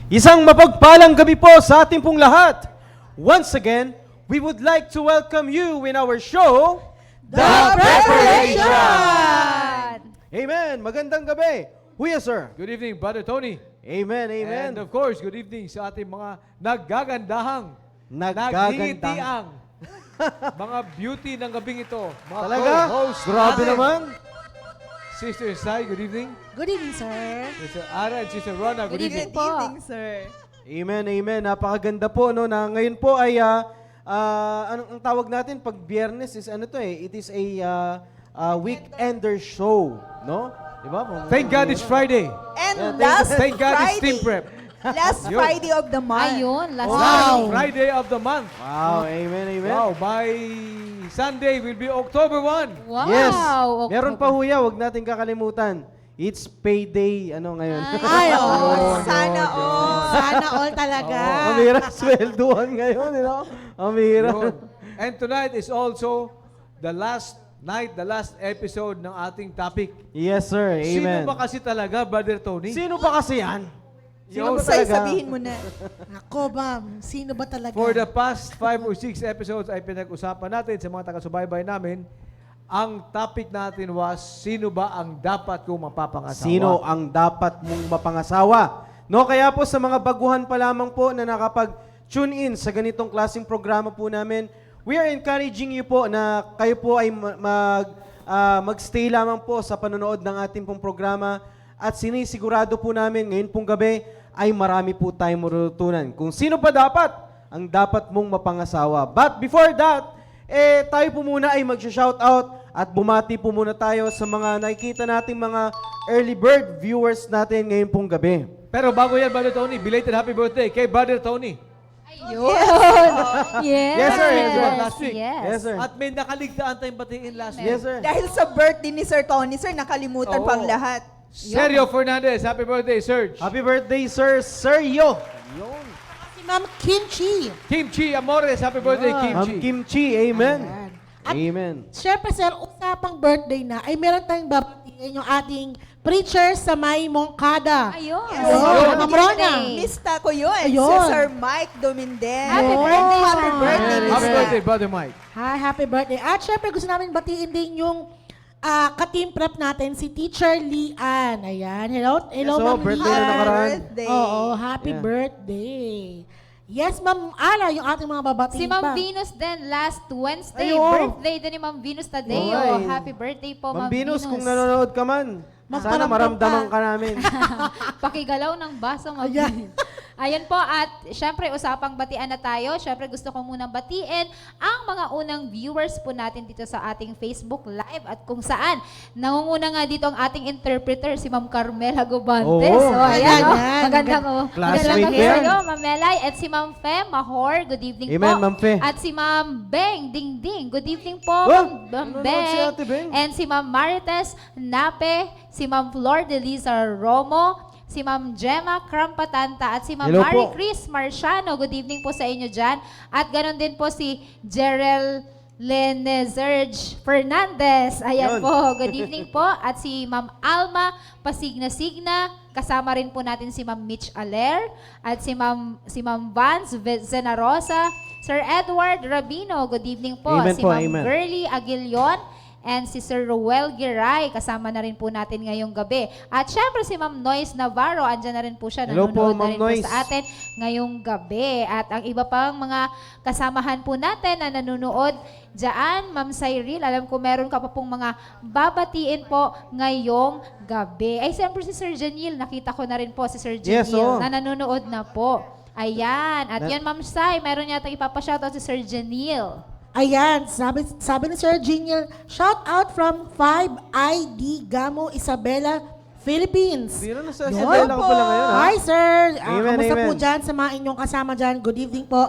Isang mapagpalang gabi po sa ating pong lahat. Once again, we would like to welcome you in our show, The Preparation! Amen. Magandang gabi. Huya, sir. Good evening, Brother Tony. Amen, amen. And of course, good evening sa ating mga naggagandahang, Naggagandahang. naghihitiang, mga beauty ng gabing ito. Mga Talaga? co-host Grabe natin. naman. Sister Sai, good evening. Good evening, sir. Sister Ara and Sister Rona, good evening. po. Sir. Amen, amen. Napakaganda po, no, na ngayon po ay, anong ang tawag natin pag Biyernes is ano to eh, it is a weekender show, no? Diba? Thank God it's Friday. And Yeah, last Thank God it's Friday. team prep. Last Yun. Friday of the month. Ayun, last Wow. Friday of the month. Wow, amen, amen. Wow, by Sunday will be October 1. Wow! Yes. October. Meron pa huya, wag natin kakalimutan. It's payday, ano ngayon? Ay, oo. Oh, sana all. Sana all talaga. Amira, sweldoan ngayon, you know? Amira. Yun. And tonight is also the last night, the last episode ng ating topic. Yes, sir. Amen. Sino ba kasi talaga, Brother Tony? Sino ba kasi yan? Sino ba Say, talaga? sabihin mo na. Ako, ma'am. Sino ba talaga? For the past 5 or 6 episodes ay pinag-usapan natin sa mga taga-subaybay namin, ang topic natin was, sino ba ang dapat kong mapapangasawa? Sino ang dapat mong mapangasawa? No, kaya po sa mga baguhan pa lamang po na nakapag-tune in sa ganitong klaseng programa po namin, we are encouraging you po na kayo po ay magstay lamang po sa panonood ng ating pong programa at sinisigurado po namin ngayon pong gabi ay marami po tayong marutunan. Kung sino ba dapat ang dapat mong mapangasawa. But before that, tayo po muna ay mag-shoutout at bumati po muna tayo sa mga nakikita nating mga early bird viewers natin ngayon pong gabi. Pero bago yan, Brother Tony, belated happy birthday kay Brother Tony. Ayun. Yes. Yes, sir. Yes, sir. Last week. Yes. Yes, sir. At may nakaligtaan tayong batiin last week. Yes, sir. Dahil sa birthday ni Sir Tony, Sir, nakalimutan Oo. pang lahat. Sergio Fernandez, happy birthday, Serge. Happy birthday, sir. Sir Yo. Yun. Si Ma'am Kimchi. Kimchi Amores, happy birthday, Ma'am Kimchi. Kimchi. Amen. Ayan. At Amen. syempre, sir, usapang birthday na, ay meron tayong babatiin yung ating preacher sa May Mongkada. Ayun. Yes. Ayun, Happy Ma'am Rona. birthday. Lista ko yun. Ayun. Si Sir Mike Domindez. Happy Ayun. birthday, Happy Sir birthday, Mike. Happy Mr. birthday, Brother Mike. Hi, happy birthday. At syempre, gusto namin batiin din yung ka-team prep natin, si Teacher Lian. Ayan. Hello, Yes, oh, Ma'am birthday na Lian. nakaraan. birthday. Oo, happy Yeah. birthday. Yes, Ma'am Ala, yung ating mga babatiin Si pa. Ma'am Venus din, last Wednesday, Ayun. birthday din ni Ma'am Venus Tadeo. Oy. Happy birthday po, Ma'am Ma'am Venus, Venus. kung nanonood ka man, sana Magparamdam maramdaman ka. ka namin. Pakigalaw ng baso, Ma'am Ayan. Venus. Ayan po, at syempre usapang batian na tayo. Syempre gusto ko munang batiin ang mga unang viewers po natin dito sa ating Facebook Live at kung saan nangunguna nga dito ang ating interpreter, si Ma'am Carmela Gubantes. Oo. So, ayan, oh. Ayan. Magandang Classmate gabi yan. sa'yo, Ma'am Melay. At si Ma'am Fe Mahor, good evening Amen, po. Ma'am Fe. At si Ma'am Beng Dingding, good evening po, Oh, Ma'am nanonood Beng. si Ate Beng. And si Ma'am Marites Nape, si Ma'am Flor de Liza Romo, si Ma'am Gemma Krampatanta, at si Ma'am Hello Marie po. Chris Marciano. Good evening po sa inyo dyan. At ganon din po si Jerel Lenezerge Fernandez. Ayan Yun. po, good evening po. At si Ma'am Alma Pasigna-Signa. Kasama rin po natin si Ma'am Mitch Aler. At si Ma'am Vance Zenarosa. Sir Edward Rabino, good evening po. Amen Si po, Ma'am amen. Girly Aguilion. And si Sir Roel Giray, kasama na rin po natin ngayong gabi. At syempre si Ma'am Noyce Navarro, andyan na rin po siya, Hello po, nanonood na Ma'am rin po Noyce. sa atin ngayong gabi. At ang iba pang mga kasamahan po natin na nanonood dyan, Ma'am Cyril, alam ko meron ka pa pong mga babatiin po ngayong gabi. Ay, siyempre si Sir Janiel, nakita ko na rin po si Sir Janiel Yes, oo. na nanonood na po. Ayan. At Na- yan, Ma'am Sai, meron yata ipapashoutout si Sir Janiel. Ayan, sabi ni Sir Geniel, shout out from 5ID Gamo, Isabela, Philippines. Biro na sa Yun Isabela ko pala ngayon, ha? Hi, sir. Amen, Kamusta po amen. dyan sa mga inyong kasama dyan? Good evening po.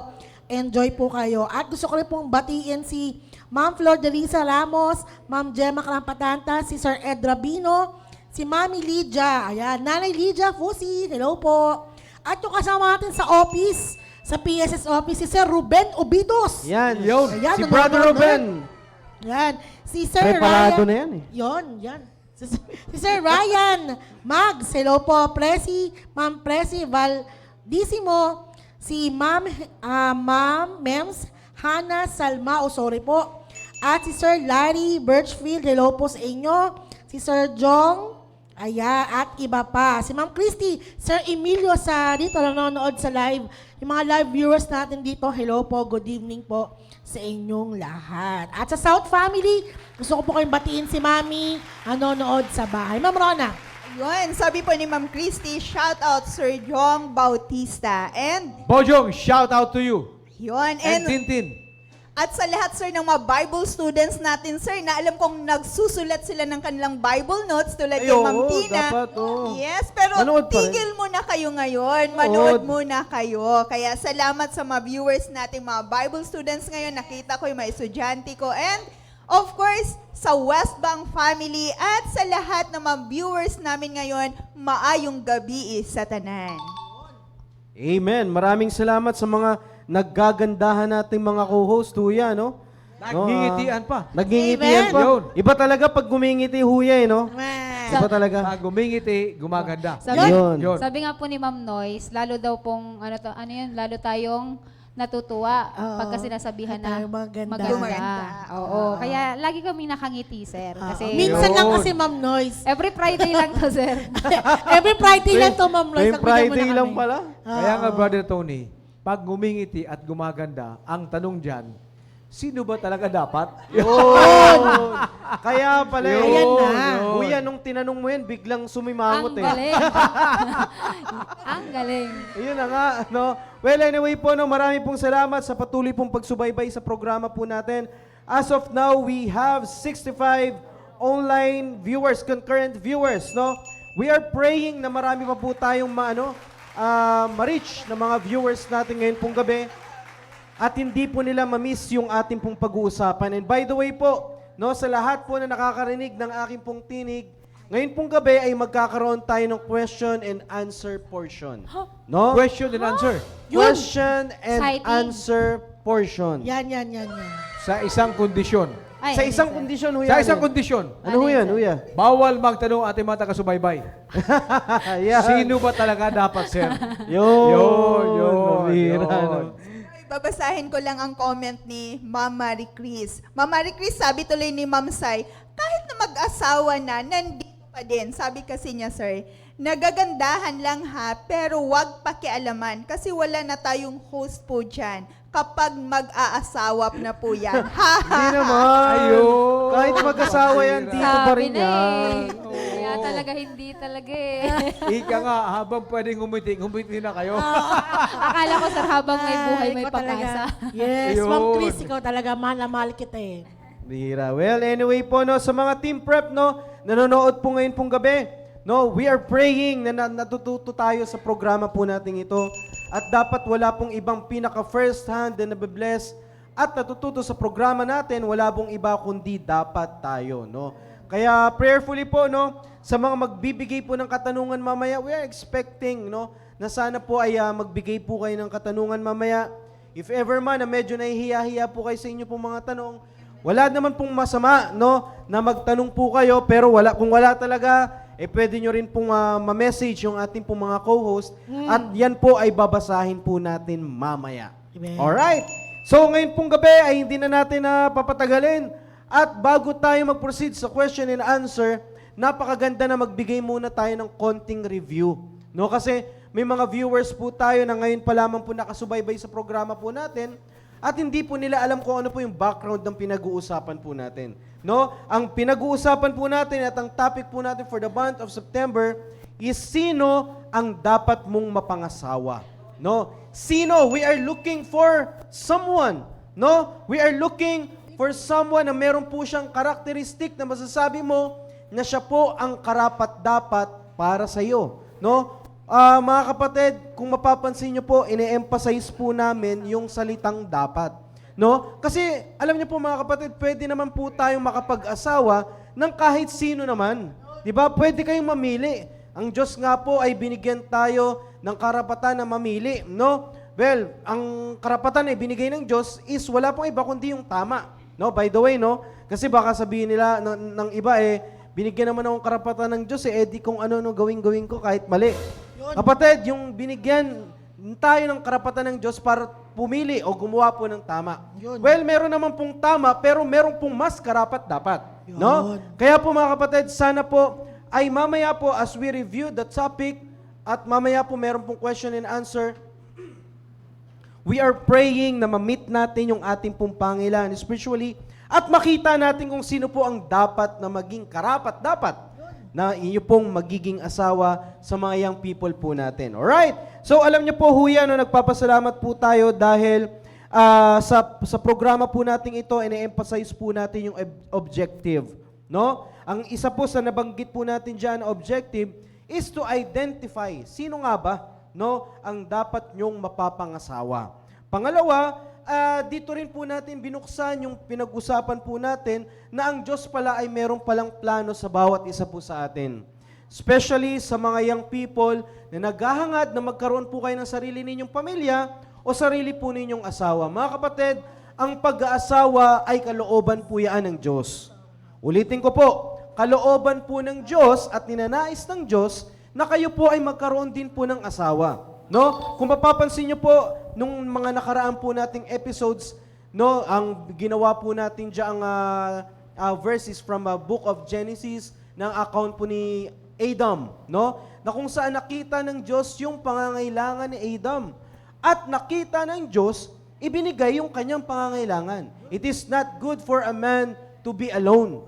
Enjoy po kayo. At gusto ko rin pong batiin si Ma'am Flor de Liza Ramos, Ma'am Gemma Krampatanta, si Sir Ed Rabino, si Mami Lydia. Ayan, Nanay Lydia Fusi. Hello po. At yung kasama natin sa office, sa PSS office, si Sir Ruben Obidos. Yan, Yun. Ayan, si nanonood Brother na. Ruben. Yan. Si Sir Preparado Ryan. na yan eh. Yan. Si Sir Ryan Mags. Hello po, Presi. Ma'am Presi Disimo, si Ma'am Mems Hannah Salma Osory po. At si Sir Larry Birchfield, hello po sa inyo. Si Sir Jong, at iba pa. Si Ma'am Christy, Sir Emilio sa dito nanonood sa live. Yung mga live viewers natin dito, hello po, good evening po sa inyong lahat. At sa South Family, gusto ko po kayong batiin si Mami, nanonood sa bahay. Ma'am Rona. Yun, sabi po ni Ma'am Christy, shout out Sir Jong Bautista. And, Bojong, shout out to you. yun, And and Tintin. at sa lahat, sir, ng mga Bible students natin, sir, na alam kong nagsusulat sila ng kanilang Bible notes tulad Ay, kay oo, Ma'am Tina. dapat, oo. Yes, pero Manood pa rin. tigil muna kayo ngayon. Manood muna kayo. Kaya salamat sa mga viewers natin, mga Bible students ngayon. Nakita ko yung mga estudyante ko. And, of course, sa West Bank family at sa lahat ng mga viewers namin ngayon, maayong gabi sa tanan. Amen. Maraming salamat sa mga naggagandahan nating mga co-host, Huya, no? Nagngingitian pa. Nagngingitian Amen. pa. Yun. Iba talaga pag gumingiti, Huya, no? Amen. Iba talaga. Pag gumingiti, gumaganda. Yun. Yun. Sabi nga po ni Ma'am Noyce, lalo daw pong, lalo tayong natutuwa Oo. pagka sinasabihan na Tayo maganda. Gumaganda. Oo. Kaya lagi kami nakangiti, sir. Kasi Minsan lang Yun. kasi Ma'am Noyce. every Friday lang to, sir. Every Friday lang to, Ma'am Noyce. Tuwing Friday lang pala. Kaya nga, Brother Tony, pag gumingiti at gumaganda, ang tanong dyan, sino ba talaga dapat? Yun. Kaya pala, Ayan na. Huya, nung tinanong mo yan, biglang sumimangot Ang eh. galing. Ang galing. Ayun na nga, no? Well, anyway po, no, marami pong salamat sa patuloy pong pagsubaybay sa programa po natin. As of now, we have 65 online viewers, concurrent viewers, no? We are praying na marami pa po tayong ma-reach na mga viewers natin ngayon pong gabi at hindi po nila ma-miss yung ating pong pag-uusapan. And by the way po, no, sa lahat po na nakakarinig ng aking pong tinig, ngayon pong gabi ay magkakaroon tayo ng question and answer portion. No? Question and answer. Question and Exciting. answer portion. Yan. Sa isang kondisyon. Ay, Sa ano, isang sir? kondisyon, Huya. Sa isang kondisyon. Ano ho yan, Huya? Bawal magtanong ating mga taga-subaybay. Yan. Sino ba talaga dapat, sir? Yun. Mabihira, yun. no? Babasahin ko lang ang comment ni Ma'am Marie Chris. Ma'am Marie Chris, sabi tuloy ni Ma'am Sai, kahit na mag-asawa na, nandito pa din. Sabi kasi niya, sir, nagagandahan lang ha, pero wag pakialaman kasi wala na tayong host po dyan kapag mag-aasawa na po yan. Ha, Hindi naman. Ayun. Kahit mag-asawa yan, dito pa Sabi rin na yan. Kaya talaga hindi talaga eh. Ika nga, habang pwedeng humiti na kayo. Akala ko, sir, habang may buhay, may Ikaw talaga. pag-asa. Yes, Ayun. Ma'am Chris, ikaw talaga, mahal na mahal kita eh. Bihira. Well, anyway po, no, sa mga team prep, no, nanonood po ngayon pong gabi, no, we are praying na natututo tayo sa programa po natin ito. At dapat wala pong ibang pinaka-first hand na nabibless at natututo sa programa natin, wala pong iba kundi dapat tayo, no. Kaya prayerfully po, no, sa mga magbibigay po ng katanungan mamaya, we are expecting, no, na sana po ay magbigay po kayo ng katanungan mamaya. If ever man na medyo nahihiya-hiya po kayo sa inyo pong mga tanong, wala naman pong masama, no, na magtanong po kayo, pero kung wala talaga, pwede nyo rin pong ma-message yung ating pong mga co-host at yan po ay babasahin po natin mamaya. Amen. Alright? So ngayon pong gabi ay hindi na natin papatagalin at bago tayo mag-proceed sa question and answer, napakaganda na magbigay muna tayo ng konting review. No? Kasi may mga viewers po tayo na ngayon pa lamang po nakasubaybay sa programa po natin at hindi po nila alam kung ano po yung background ng pinag-uusapan po natin. No? Ang pinag-uusapan po natin at ang topic po natin for the month of September is sino ang dapat mong mapangasawa. No? Sino? We are looking for someone. No? We are looking for someone na meron po siyang karakteristik na masasabi mo na siya po ang karapat-dapat para sa iyo. No? Mga kapatid, kung mapapansin niyo po, ine-emphasize po namin yung salitang dapat. No? Kasi alam niyo po mga kapatid, pwede naman po tayong makapag-asawa ng kahit sino naman. 'Di ba? Pwede kayong mamili. Ang Diyos nga po ay binigyan tayo ng karapatan na mamili, no? Well, ang karapatan na binigay ng Diyos is wala pong iba kundi yung tama. No? By the way, no? Kasi baka sabihin nila ng iba binigyan naman akong karapatan ng Diyos di kung ano gawin ko kahit mali. Kapatid, yung binigyan tayo ng karapatan ng Diyos para pumili o gumawa po ng tama. Yun. Well, meron naman pong tama, pero meron pong mas karapat-dapat. No? Yun. Kaya po mga kapatid, sana po ay mamaya po as we review the topic at mamaya po meron pong question and answer, we are praying na ma-meet natin yung ating pong pangailangan spiritually at makita natin kung sino po ang dapat na maging karapat-dapat na inyo pong magiging asawa sa mga young people po natin. Alright? So alam niyo po, Huya, no, nagpapasalamat po tayo dahil sa programa po natin ito, ine-emphasize po natin yung objective. No? Ang isa po sa nabanggit po natin dyan, objective, is to identify sino nga ba, no, ang dapat nyong mapapangasawa. Pangalawa, dito rin po natin binuksan yung pinag-usapan po natin na ang Diyos pala ay meron palang plano sa bawat isa po sa atin. Especially sa mga young people na naghahangad na magkaroon po kayo ng sarili ninyong pamilya o sarili po ninyong asawa. Mga kapatid, ang pag-aasawa ay kalooban po yan ng Diyos. Ulitin ko po, kalooban po ng Diyos at ninanais ng Diyos na kayo po ay magkaroon din po ng asawa. No? Kung mapapansin niyo po, nung mga nakaraan po nating episodes, no, ang ginawa po natin diyang verses from Book of Genesis ng account po ni Adam, no? Na kung saan nakita ng Diyos yung pangangailangan ni Adam. At nakita ng Diyos, ibinigay yung kanyang pangangailangan. It is not good for a man to be alone.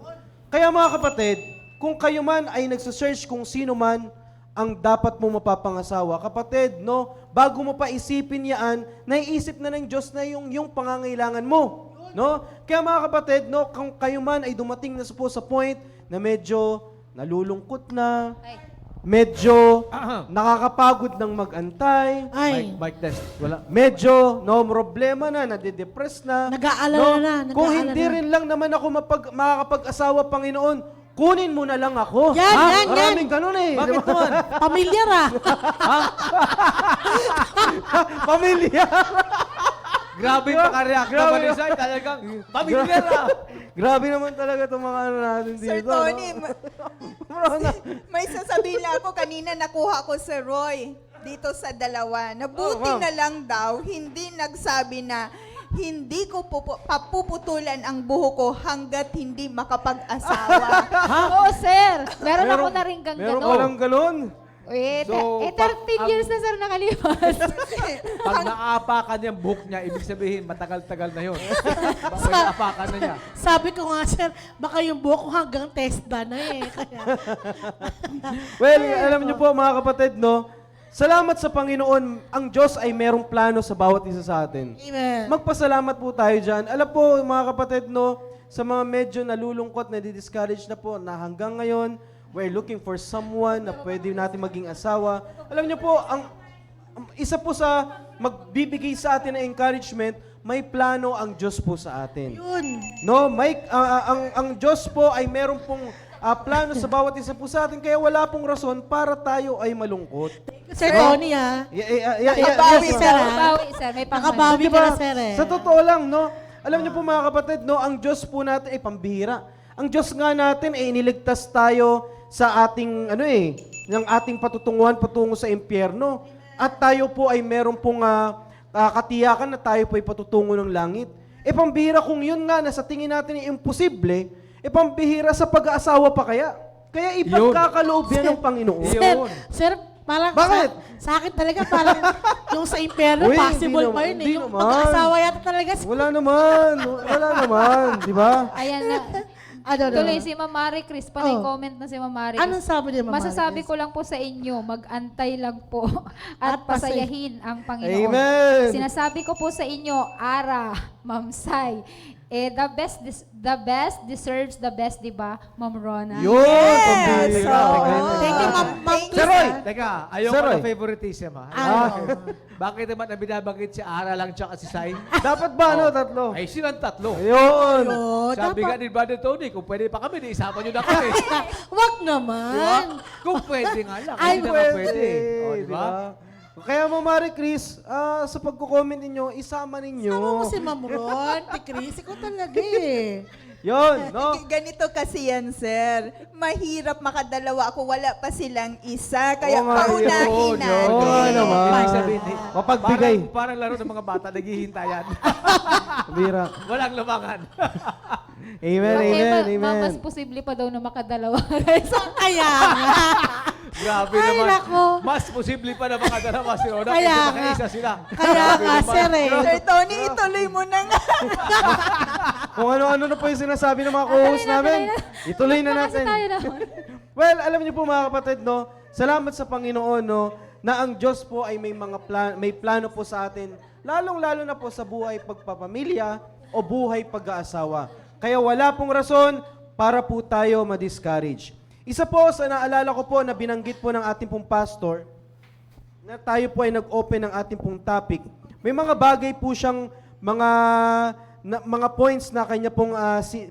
Kaya mga kapatid, kung kayo man ay nagsasearch kung sino man ang dapat mo mapapangasawa, kapatid, no, bago mo pa isipin yan, naiisip na ng Diyos na yung pangangailangan mo. No? Kaya mga kapatid, no, kung kayo man ay dumating na po sa point na medyo nalulungkot na, medyo nakakapagod ng mag-antay, Ay, Mic test. Wala. medyo no problema na, nade-depress na. Nag-aalala na, Kung nag-aalala hindi na. rin lang naman ako makakapag-asawa, Panginoon, kunin mo na lang ako. Yan, yan, Maraming yan. ganun eh. Bakit Di ba? naman? Pamilyar Pamilya. Grabe yung pakareact Grabe. naman ni Sai. Talagang pamilyar ah. Grabe naman talaga itong mga ano natin dito. Sir Tony, No? may sasabihin lang ako, kanina nakuha ko si Roy dito sa dalawa. Nabuti Oh, ma'am. na lang daw, hindi nagsabi na hindi ko papuputulan ang buho ko hanggat hindi makapag-asawa. Oo, sir. Meron ako na rin gang Meron gano'n. ka lang galon. Wait, So, 13 years na sir nakalipas. Pag naapakan yung buhok niya, ibig sabihin, matagal-tagal na yun. Bakit naapakan na niya? Sabi ko nga, sir, baka yung buhok ko hanggang testa na eh. Kaya, Well, alam niyo po mga kapatid, no? Salamat sa Panginoon, ang Diyos ay merong plano sa bawat isa sa atin. amen. Magpasalamat po tayo dyan. Alam po, mga kapatid, no, sa mga medyo nalulungkot, na-discourage na po, na hanggang ngayon, we're looking for someone na pwede natin maging asawa. Alam niyo po, ang isa po sa magbibigay sa atin ng encouragement, may plano ang Diyos po sa atin. Yun. No, may ang Diyos po ay meron pong plano sa bawat isa po sa atin, kaya wala pong rason para tayo ay malungkot. Sir Tony Nakabawi, ma'am. sir. Nakabawi, sir. May pangman. Nakabawi ka na, sir eh. Sa totoo lang, no? Alam niyo po mga kapatid, no, ang Diyos po natin ay pambihira. Ang Diyos nga natin ay iniligtas tayo sa ating ng ating patutunguhan patungo sa impyerno. At tayo po ay meron pong katiyakan na tayo po ay patutungo ng langit. Pambihira kung yun nga na sa tingin natin ay imposible, pambihira sa pag-aasawa pa kaya. Kaya ipagkakaloob yan ng Panginoon. Sir, parang Bakit? Sa akin talaga parang yung sa impyerno, Uy, possible hindi pa naman, yun eh. hindi Yung naman. mag-asawa yata talaga. Wala naman, di ba? Ayan na. Ano, Tuloy si Ma'am Marie Chris. Panay Oh. comment na si Ma'am Marie Anong sabi niya, Ma'am Masasabi Marie? ko lang po sa inyo, mag-antay lang po at pasayahin ang Panginoon. Amen. Sinasabi ko po sa inyo, Ara, Ma'am Sai, the best deserves the best, di ba, Ma'am Rona? Yun, pambihira. Thank you, Ma'am Sir Roy! Teka, ayoko Sir Roy. ng favoritism ha. Bakit naman na binabanggit si Ara lang tsaka si Sai? Dapat ba, tatlo? Ay, silang tatlo. Ayun. Sabi nga dapat. ni Brother Tony, kung pwede pa kami, isama nyo na kami. Wag naman. Kung pwede nga lang, Ay, hindi naman pwede. O, di diba? ba? Kaya Ma'am Marie Chris, sa pagko-comment ninyo, isama ninyo. Sama mo si Ma'am Ron, si Chris. Ikaw talaga eh. Yun, no? Ganito kasi yan, sir. Mahirap makadalawa ako, wala pa silang isa. Kaya Oo nga, paunahin yun, natin. yun. Oo nga naman. Ibig sabihin, Mapagbigay. Parang laro ng mga bata, naghihintayan. Bira. Walang lamangan. Amen, amen, Mas amen. posible pa daw na makadalawa. Kaya nga. Grabe Ay, naman. nako. Mas posible pa na mga dalawa si Rona Kaya kaysa nga. makaisa sila. Kaya Grabe nga, naman. sir, eh. Sir Tony, ituloy mo na nga. Kung ano-ano na po yung sinasabi ng mga co-host namin, ituloy na natin. Well, alam niyo po mga kapatid, no, salamat sa Panginoon, no, na ang Diyos po ay may plano po sa atin, lalong-lalo na po sa buhay pagpapamilya o buhay pag-aasawa. Kaya wala pong rason para po tayo ma-discourage. Isa po sa naalala ko po na binanggit po ng ating pong pastor, na tayo po ay nag-open ng ating pong topic, may mga bagay po siyang mga points na kanya pong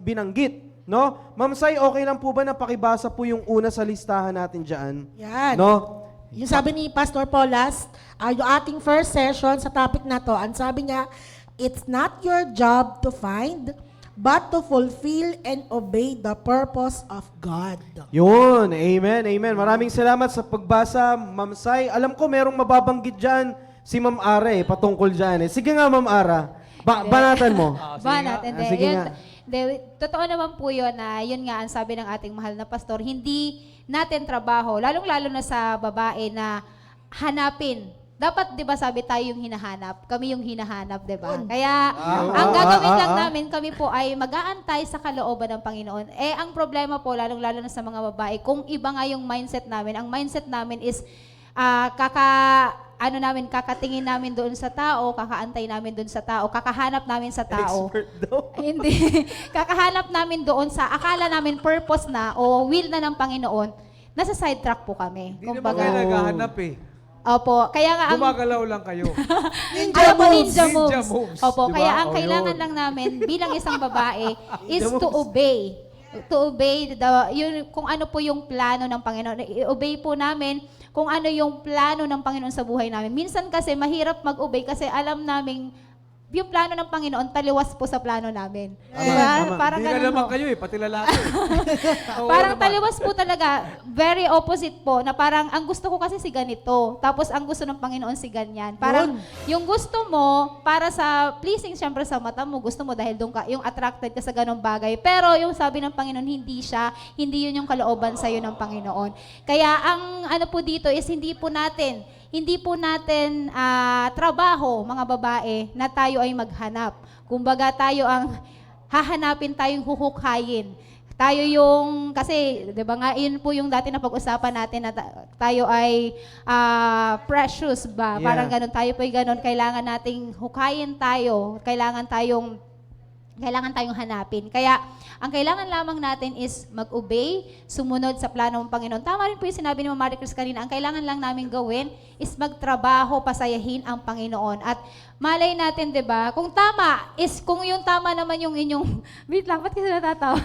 binanggit. No? Ma'am Sai, okay lang po ba na pakibasa po yung una sa listahan natin dyan? Yan. No? Yung sabi ni Pastor Paulas, yung ating first session sa topic na to, ang sabi niya, it's not your job to find, but to fulfill and obey the purpose of God. Yun, amen, amen. Maraming salamat sa pagbasa, Ma'am Sai. Alam ko merong mababanggit dyan si Ma'am Ara patungkol dyan. Sige nga, Ma'am Ara. Banatan mo. Banat, hindi. Sige Yun, nga. totoo naman po yun na yun nga ang sabi ng ating mahal na pastor, hindi natin trabaho, lalong-lalo na sa babae na hanapin. Dapat, di ba sabi tayo yung hinahanap, kami yung hinahanap, di ba? Kaya, ang gagawin lang namin, kami po ay mag-aantay sa kalooban ng Panginoon. Eh, ang problema po, lalong-lalo na sa mga babae, kung iba nga yung mindset namin, ang mindset namin is, kakatingin namin doon sa tao, kakaantay namin doon sa tao, kakahanap namin sa tao. Expert daw. Hindi. Kakahanap namin doon sa akala namin purpose na o will na ng Panginoon, nasa sidetrack po kami. Hindi naman kayo naghahanap eh. Opo, kaya nga ang Gumagalaw lang kayo. ninja moves. Ninja moves. Opo, Diba? kaya ang O, kailangan yun. lang namin bilang isang babae is to obey. To obey kung ano po yung plano ng Panginoon. I-obey po namin kung ano yung plano ng Panginoon sa buhay namin. Minsan kasi mahirap mag-obey kasi alam namin yung plano ng Panginoon taliwas po sa plano namin. Diba? Parang Hindi ka ganun naman po. kayo eh, pati lalaki. Oo Parang naman. taliwas po talaga, very opposite po, na parang ang gusto ko kasi si ganito, tapos ang gusto ng Panginoon si ganyan. Parang yung gusto mo, para sa pleasing siyempre sa mata mo, gusto mo dahil doon ka, yung attracted ka sa ganong bagay. Pero yung sabi ng Panginoon, hindi yun yung kalooban sa'yo ng Panginoon. Kaya ang ano po dito is hindi po natin trabaho, mga babae, na tayo ay maghanap. Kumbaga tayo ang hahanapin, tayong huhukayin. Tayo yung, kasi, di ba nga, yun po yung dati na pag-usapan natin na tayo ay precious ba? Yeah. Parang ganun, tayo po ay ganun. Kailangan nating hukayin tayo. Kailangan tayong hanapin. Kaya, ang kailangan lamang natin is mag-obey, sumunod sa plano ng Panginoon. Tama rin po yung sinabi ni Mama Marie Chris kanina, ang kailangan lang namin gawin is magtrabaho, pasayahin ang Panginoon. At malay natin, di ba, kung kung yung tama naman yung inyong, wait lang, ba't kasi natatawa?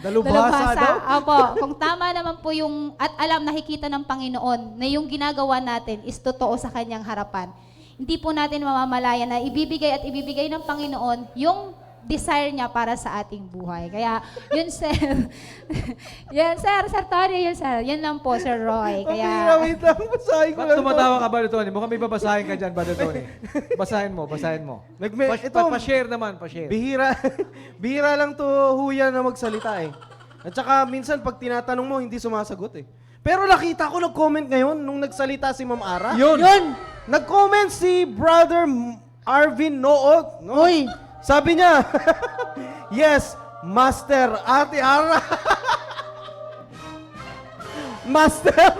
Dalubhasa daw? Opo, kung tama naman po yung, at nakikita ng Panginoon na yung ginagawa natin is totoo sa kanyang harapan. Hindi po natin mamamalayan na ibibigay ng Panginoon yung desire niya para sa ating buhay. Kaya, yun, sir. Sir Tony, yun, sir. Yan lang po, Sir Roy. Kaya, Wait lang, basahin ko Ba't lang to. tumatawa ka, Brother Tony? Mukhang may babasahin ka dyan, Brother Tony. Basahin mo. Pa-share naman, pa-share. Bihira lang to huya na magsalita eh. At saka minsan pag tinatanong mo, hindi sumasagot eh. Pero nakita ko nag-comment ngayon nung nagsalita si Ma'am Ara. Yun! Nag-comment si Brother Arvin Noot. No? Uy. Sabi niya, yes, Master, Ate Ara. Master.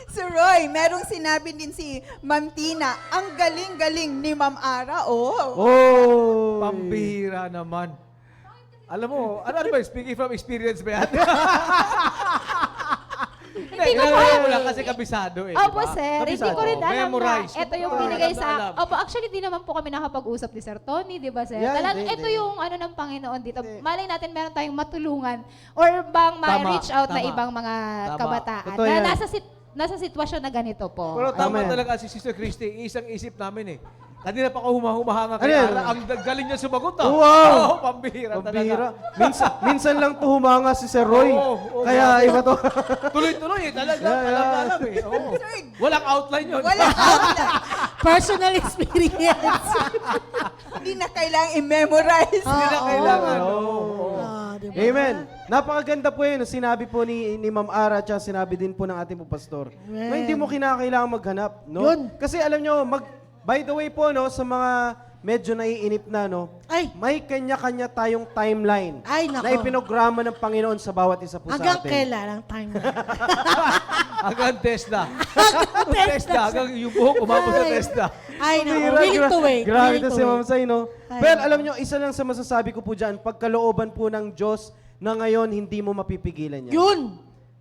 Sir Roy, merong sinabi din si Ma'am Tina, ang galing-galing ni Ma'am Ara, Oh. Pambihira naman. Alam mo, ano ba, speaking from experience ba yan? Hindi ko Alam mo lang kasi kabisado eh. Opo, diba? sir. Hindi Kabisado. ko rin alam Memorize. na ito yung Oo, binigay alam na sa... alam. Opo, actually, di naman po kami nakapag-usap ni Sir Tony, di ba, sir? Yeah, Ito hindi. yung ano ng Panginoon dito. Malay natin meron tayong matulungan or bang ma-reach out na tama. ibang mga Tama. kabataan Totoo na yan. nasa sitwasyon na ganito po. Pero tama Amen. talaga si Sister Christy, isang isip namin eh. Kanina pa ako humahanga kay Ano yan? Ara. Ang galing niya sumagot ah. Wow! Oo, pambihira Pambihira. talaga. Minsan lang to humanga si Sir Roy. Oo, Kaya iba to. Tuloy-tuloy eh. Talaga. Yeah. Alam eh. Oo. Walang outline yun. Wala outline. Personal experience. Hindi na kailangang i-memorize. Hindi na kailangan. Oo. Oo. Diba? Amen. Napakaganda po yun. Sinabi po ni Ma'am Ara at sinabi din po ng ating po pastor. Na hindi mo kinakailangan maghanap. No? Yun. Kasi alam nyo, by the way po, no, sa mga medyo naiinip na, no, Ay. may kanya-kanya tayong timeline Ay, nako. na ipinograma ng Panginoon sa bawat isa po Hanggang sa atin. kailan ang time na? Hanggang TESDA. Hanggang TESDA. Hanggang yung buhok umabot sa TESDA. Ay, naku. Bihira, Willing to wait. Grabe willing to to si wait. Ma'am Sai, no? Ay. Well, alam nyo, isa lang sa masasabi ko po dyan, pagkalooban po ng Diyos na ngayon hindi mo mapipigilan yan. Yun.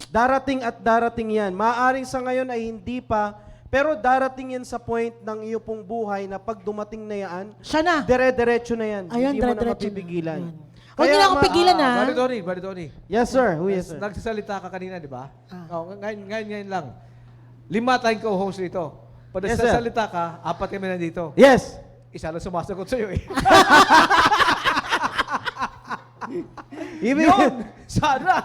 Darating at darating yan. Maaring sa ngayon ay hindi pa, pero darating yan sa point ng iyo pong buhay na pag dumating na yan, Siya na. dire-diretso na yan. Ayun, hindi mo na dire-diretso na. mapipigilan. Yun. Huwag niyo na akong pigilan, ha? Bari Tony. Yes, sir. Who yes, sir? Nagsasalita ka kanina, di ba? Ah. Oh, ngayon lang. 5 tayong co-host dito. Pag Yes, sir. nagsasalita ka, 4 kami nandito. Yes. Isa lang sumasagot sa'yo eh. Even, Yun! Sana!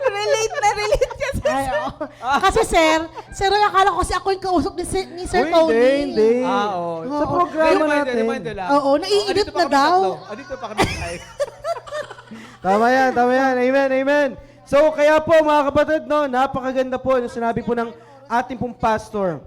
Relate na relate kasi. Ay, oo. Kasi sir, Roy, akala ko kasi ako yung kausap ni Sir Uy, Tony. hindi. Oo. Sa programa natin. Reminder lang. Oo, naiinip Andito pa na kami daw. tatlo. Andito pa kami tayo. Tama yan, tama yan. Amen, amen. So, kaya po mga kapatid, no, napakaganda po yung sinabi po ng ating pong pastor.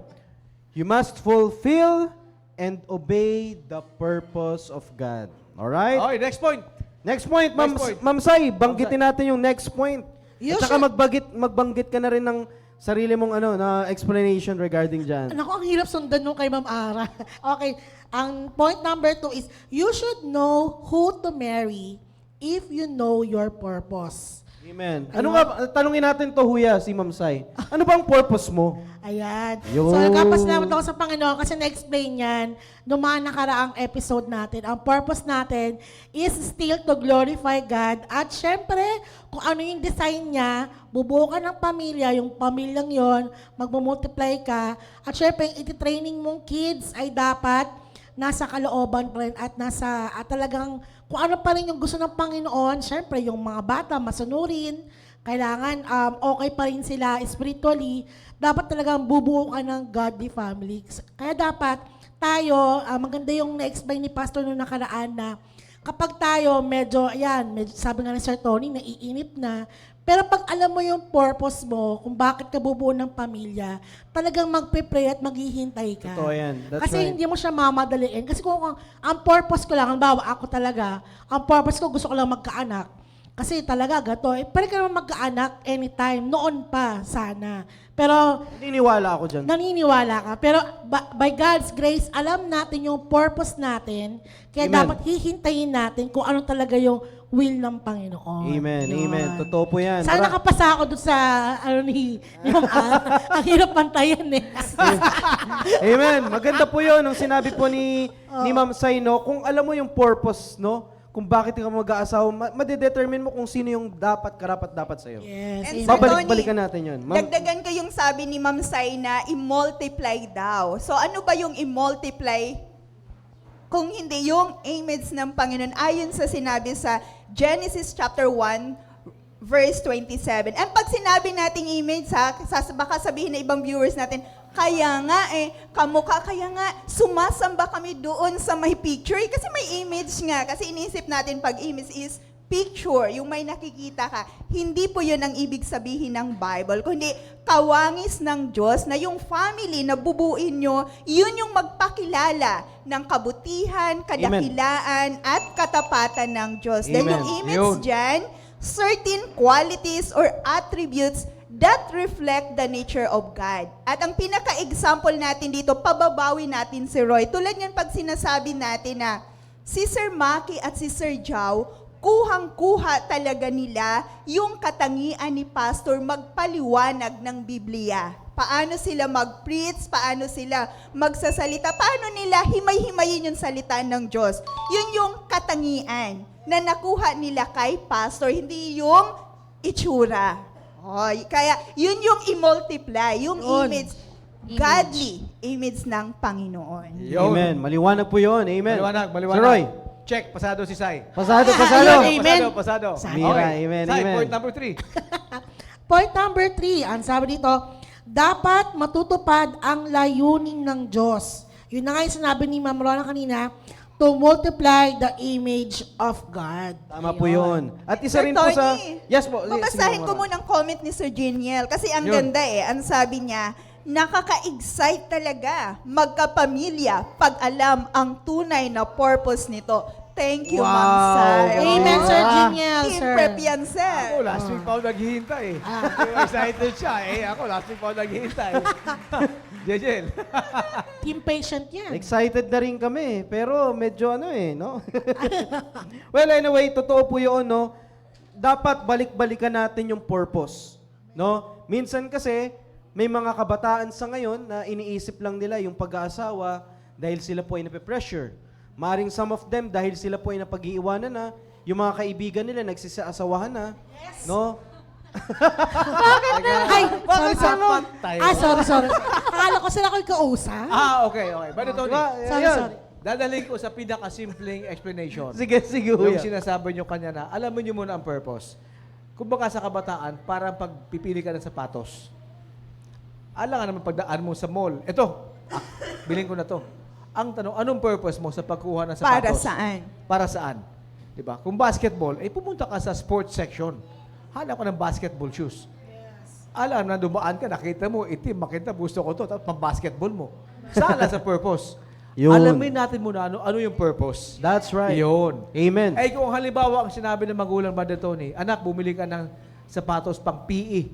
You must fulfill and obey the purpose of God. Alright? Okay, next point. Next point, Ma'am, Next point. Ma'am Sai, banggitin natin yung next point. You At saka should- magbanggit ka na rin ng sarili mong na explanation regarding dyan. Naku, ang hirap sundan nung kay Ma'am Ara. Okay, ang point number 2 is, you should know who to marry if you know your purpose. Amen. Ano nga, tanungin natin to, Huya, si Ma'am Sai. Ano bang purpose mo? Ayan. Yun. So, nagkapasalamat ako sa Panginoon kasi na-explain yan noong mga nakaraang episode natin. Ang purpose natin is still to glorify God. At syempre, kung ano yung design niya, bubuo ka ng pamilya, yung pamilyang yon, magmumultiply ka. At syempre, yung iti-training mong kids ay dapat nasa kalooban pa rin at nasa at talagang kung ano pa rin yung gusto ng Panginoon, syempre yung mga bata masunurin, kailangan okay pa rin sila spiritually, dapat talagang bubuo ka ng godly family. Kaya dapat tayo, maganda yung na-explain ni Pastor noong nakaraan na kapag tayo medyo sabi nga ni Sir Tony, naiinip na, pero pag alam mo yung purpose mo, kung bakit ka bubuo ng pamilya, talagang magpe-pray at maghihintay ka. Totoo yan. That's Kasi right. hindi mo siya mamadaliin. Kasi kung ang purpose ko lang, halimbawa ako talaga, ang purpose ko gusto ko lang magkaanak. Kasi talaga gato, pwede ka naman magkaanak anytime, noon pa sana. Pero Naniniwala ako dyan. naniniwala ka. Pero by God's grace, alam natin yung purpose natin. Kaya Amen. dapat hihintayin natin kung ano talaga yung will ng Panginoon. Amen, Yun. amen. Totoo po yan. Sana nakapasa ako doon sa, ni Ma'am Ara. Ang hirap pantayan eh. Amen. Maganda po yun. Ang sinabi po ni Ma'am Sai, no, kung alam mo yung purpose, no, kung bakit ka mag-aasawa, madedetermine mo kung sino yung karapat-dapat sa'yo. Yes. And amen. Sir Babalik-balikan Tony, natin yun. Ma'am, Dagdagan ko yung sabi ni Ma'am Sai na i-multiply daw. So ano ba yung i-multiply? Kung hindi yung image ng Panginoon, ayon sa sinabi sa Genesis chapter 1, verse 27. And pag sinabi nating image, baka sabihin na ibang viewers natin, kaya nga kamukha, kaya nga sumasamba kami doon sa may picture. Kasi may image nga. Kasi iniisip natin pag image is picture, yung may nakikita ka. Hindi po yun ang ibig sabihin ng Bible, kundi kawangis ng Diyos na yung family na bubuin nyo, yun yung magpakilala ng kabutihan, kadakilaan, at katapatan ng Diyos. Dahil Amen. yung image Yun. dyan, certain qualities or attributes that reflect the nature of God. At ang pinaka-example natin dito, pababawi natin si Roy. Tulad yan pag sinasabi natin na si Sir Maki at si Sir Jao, kuhang-kuha talaga nila yung katangian ni Pastor magpaliwanag ng Biblia. Paano sila mag-preach, paano sila magsasalita, paano nila himay-himayin yung salita ng Diyos. Yun yung katangian na nakuha nila kay Pastor, hindi yung itsura. Kaya yun yung i-multiply, yung Yun. image. godly image ng Panginoon. Yun. Amen. Maliwanag po yun. Amen. Maliwanag, maliwanag. Sir Roy. Check, pasado si Sai. Pasado. Ayun, amen. Pasado. Mira, amen, Sai, amen. point number 3. Point number 3, ang sabi dito, dapat matutupad ang layunin ng Diyos. Yun na nga yung sinabi ni Ma'am Rona kanina, to multiply the image of God. Tama po yun. At isa Sir rin po sa... Tony, Yes po. babasahin Sige, ko Ma'am. muna ang comment ni Sir Jiniel kasi ang Yun. ganda Ang sabi niya, nakaka-excite talaga magkapamilya pag alam ang tunay na purpose nito. Thank you, Wow. Ma'am Sai. Amen, Sir Jiniel, Team sir. prep yan, sir. Ako, last week pa ako naghihintay. Excited siya. Ako, last week pa ako naghihintay. Jejel. Team patient yan. Excited na rin kami, pero medyo no? Well, anyway, totoo po yun, no? Dapat balik-balikan natin yung purpose, no? Minsan kasi, may mga kabataan sa ngayon na iniisip lang nila yung pag-aasawa dahil sila po ay nape-pressure. Maring some of them, dahil sila po ay napag-iiwanan na, yung mga kaibigan nila nagsisasawahan na, no? Ay, sorry, sorry. tayo? Sorry. Akala ko sila ko kausap. Okay. But Tony, Diba? Sorry, Ayan. sorry. dadalhin ko sa pinakasimpleng explanation. Sige, Yung kuya. sinasabi nyo kanya na, alam mo nyo muna ang purpose. Kung baka sa kabataan, parang pagpipili ka ng sapatos. Alam nga naman pagdaan mo sa mall. Ito, bilhin ko na to. Ang tanong, anong purpose mo sa pagkuha ng sapatos? Para saan? Para saan? Diba? Kung basketball, pumunta ka sa sports section. Hanap ka ng basketball shoes. Alam na dumaan ka, nakita mo, itim, makita, gusto ko to, tapos pang-basketball mo. Sala sa purpose. Yun. Alamin natin muna ano yung purpose. That's right. Yun. Amen. Eh kung halimbawa ang sinabi ng magulang Brother Tony, anak, bumili ka ng sapatos pang PE,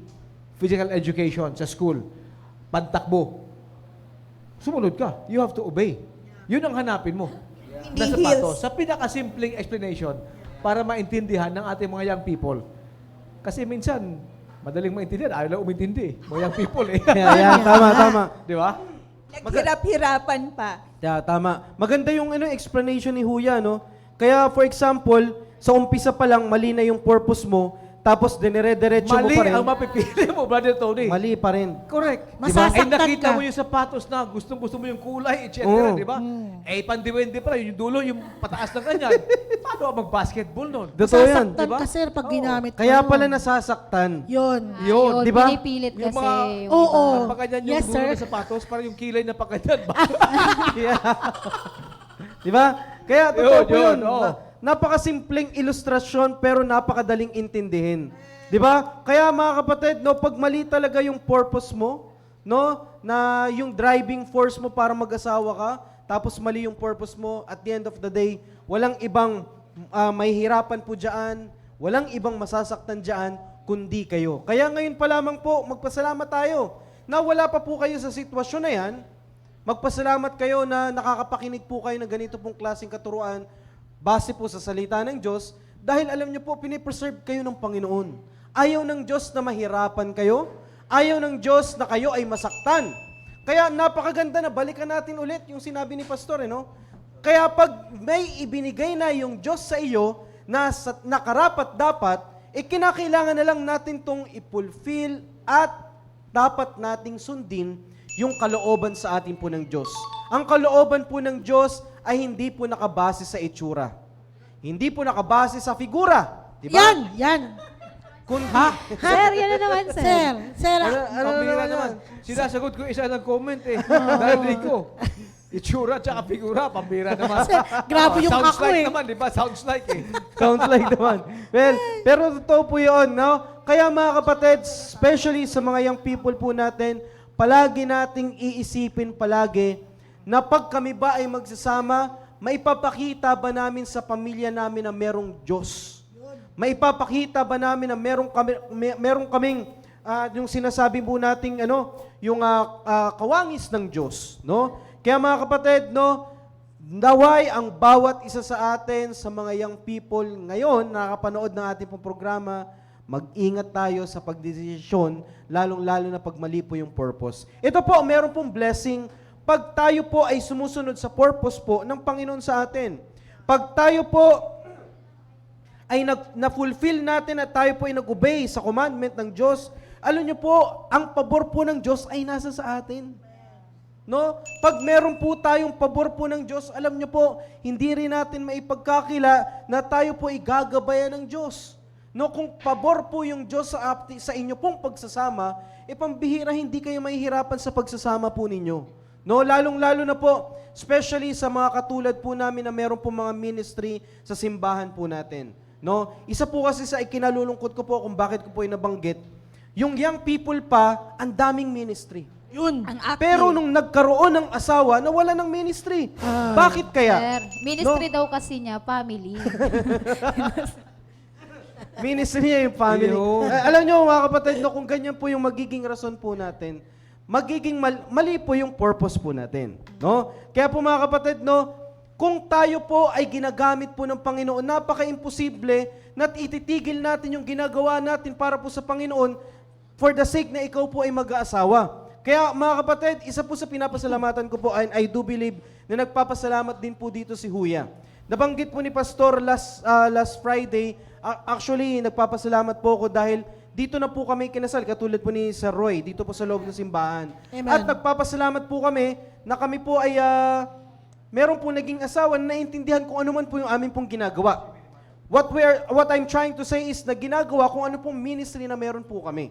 physical education sa school, pantakbo. Sumunod ka. You have to obey. Yun ang hanapin mo. Hindi Na sapatos. heels. Sa pinakasimpleng explanation para maintindihan ng ating mga young people. Kasi minsan, madaling maintindihan, ayaw lang umintindi. Mga young people eh. Ayan, tama. Di ba? Naghirap-hirapan pa. Yeah, tama. Maganda yung explanation ni Huya, no? Kaya, for example, sa umpisa pa lang, mali na yung purpose mo, tapos dinire-diretso mo Mali pa rin. ang mapipili mo, Brother Tony. Mali pa rin. Correct. Masasaktan nakita ka. mo yung sapatos na gusto mo yung kulay, etc. Oo. Di ba? Pandiwende pala, yung dulo, yung pataas ng ganyan. Paano ka mag-basketball nun? Totoo yan. Masasaktan diba? ka, sir, pag ginamit mo. Kaya yun. pala nasasaktan. Yun. Yun, di ba? Pinipilit Yung kasi. mga, yung Oo. iba. pag ganyan yung Yes, dulo sir. ng sapatos, parang yung kilay na pagkanyan. Di ba? Kaya totoo po Yun, yun. oo. Napakasimpleng ilustrasyon pero napakadaling intindihin. Di ba? Kaya mga kapatid, no, pag mali talaga yung purpose mo, no, na yung driving force mo para mag-asawa ka, tapos mali yung purpose mo, at the end of the day, walang ibang mahihirapan po dyan, walang ibang masasaktan dyan, kundi kayo. Kaya ngayon pa lamang po, magpasalamat tayo na wala pa po kayo sa sitwasyon na yan. Magpasalamat kayo na nakakapakinig po kayo ng ganito pong klaseng katuruan base po sa salita ng Diyos dahil alam niyo po, pinipreserve kayo ng Panginoon. Ayaw ng Diyos na mahirapan kayo. Ayaw ng Diyos na kayo ay masaktan. Kaya napakaganda na balikan natin ulit yung sinabi ni Pastor, no? Kaya pag may ibinigay na yung Diyos sa iyo na karapat dapat, kinakailangan na lang natin tong i-fulfill at dapat nating sundin yung kalooban sa atin po ng Diyos. Ang kalooban po ng Diyos ay hindi po nakabase sa itsura. Hindi po nakabase sa figura. Di ba? Yan. Kundi, Sir, yan na naman, sir. Sir, Pambira naman. Sinasagot ko isa ng comment Narinig ko. Itsura tsaka figura, pambira naman. grabe yung sounds ako like eh. naman, di ba? Sounds like sounds like naman. Well, pero totoo po yun, no? Kaya mga kapatid, especially sa mga young people po natin, palagi nating iisipin palagi na pag kami ba ay magsasama, maipapakita ba namin sa pamilya namin na merong Diyos? Maipapakita ba namin na merong kaming yung sinasabi po nating yung kawangis ng Diyos, no? Kaya mga kapatid, no, naway ang bawat isa sa atin sa mga young people ngayon nakakapanood ng ating pong programa, mag-ingat tayo sa pagdesisyon, lalong-lalo na pag mali po yung purpose. Ito po, meron pong blessing pag tayo po ay sumusunod sa purpose po ng Panginoon sa atin. Pag tayo po ay na-fulfill natin at tayo po ay nag-obey sa commandment ng Diyos, alam niyo po, ang pabor po ng Diyos ay nasa sa atin. No? Pag meron po tayong pabor po ng Diyos, alam niyo po, hindi rin natin maipagkakila na tayo po igagabayan ng Diyos. No, kung pabor po yung Diyos sa inyo pong pagsasama, pambihira hindi kayo mahihirapan sa pagsasama po ninyo. No, lalong-lalo na po, especially sa mga katulad po namin na meron po mga ministry sa simbahan po natin. No, isa po kasi sa ikinalulungkot ko po kung bakit ko po nabanggit, yung young people pa, ang daming ministry. Yun. Ang active. Pero nung nagkaroon ng asawa, nawala ng ministry. Bakit kaya? Sir, ministry daw kasi niya, family. Ministry niya yung family. Ayun. Alam nyo mga kapatid, no, kung ganyan po yung magiging rason po natin, magiging mali po yung purpose po natin. No? Kaya po mga kapatid, no, kung tayo po ay ginagamit po ng Panginoon, napaka-imposible na ititigil natin yung ginagawa natin para po sa Panginoon for the sake na ikaw po ay mag-aasawa. Kaya mga kapatid, isa po sa pinapasalamatan ko po, and I do believe na nagpapasalamat din po dito si Huya. Nabanggit po ni Pastor last Friday, actually nagpapasalamat po ako dahil dito na po kami kinasal, katulad po ni Sir Roy, dito po sa loob ng simbahan. Amen. At nagpapasalamat po kami na kami po ay meron po naging asawa na naintindihan kung ano man po yung amin pong ginagawa. What I'm trying to say is na ginagawa kung ano pong ministry na meron po kami.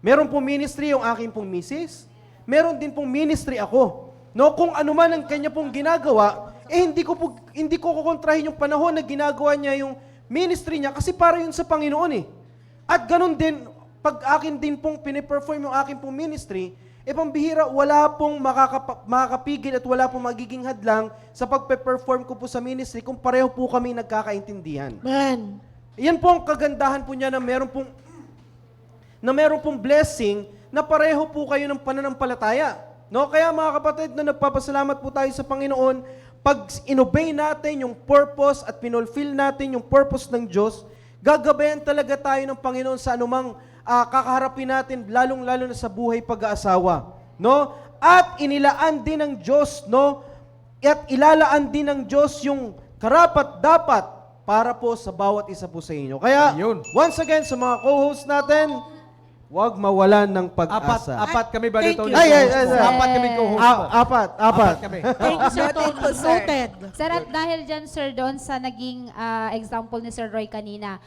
Meron pong ministry yung aking pong misis, meron din pong ministry ako. No, kung ano man ang kanya pong ginagawa, hindi ko kukontrahin yung panahon na ginagawa niya yung ministry niya kasi para yun sa Panginoon eh. At ganun din, pag akin din pong piniperform yung akin pong ministry, pambihira, wala pong makakapigil at wala pong magiging hadlang sa pagpe-perform ko po sa ministry kung pareho po kami nagkakaintindihan. Man. Yan po ang kagandahan po niya na meron pong blessing na pareho po kayo ng pananampalataya. No? Kaya mga kapatid, na nagpapasalamat po tayo sa Panginoon, pag inobey natin yung purpose at pinulfill natin yung purpose ng Diyos, gagabayan talaga tayo ng Panginoon sa anumang kakaharapin natin, lalong-lalo na sa buhay pag-aasawa. No? At inilaan din ng Diyos, no? At ilalaan din ng Diyos yung karapat-dapat para po sa bawat isa po sa inyo. Kaya, Yun. once again, sa mga co-host natin, huwag mawalan ng pag-asa. Apat kami ba Thank dito? you. Ay, Apat kami co-host po. Apat. Apat kami. Thank you, Sir Noted Tony. po, sir. Noted. Sir, at dahil dyan, sir, doon sa naging example ni Sir Roy kanina,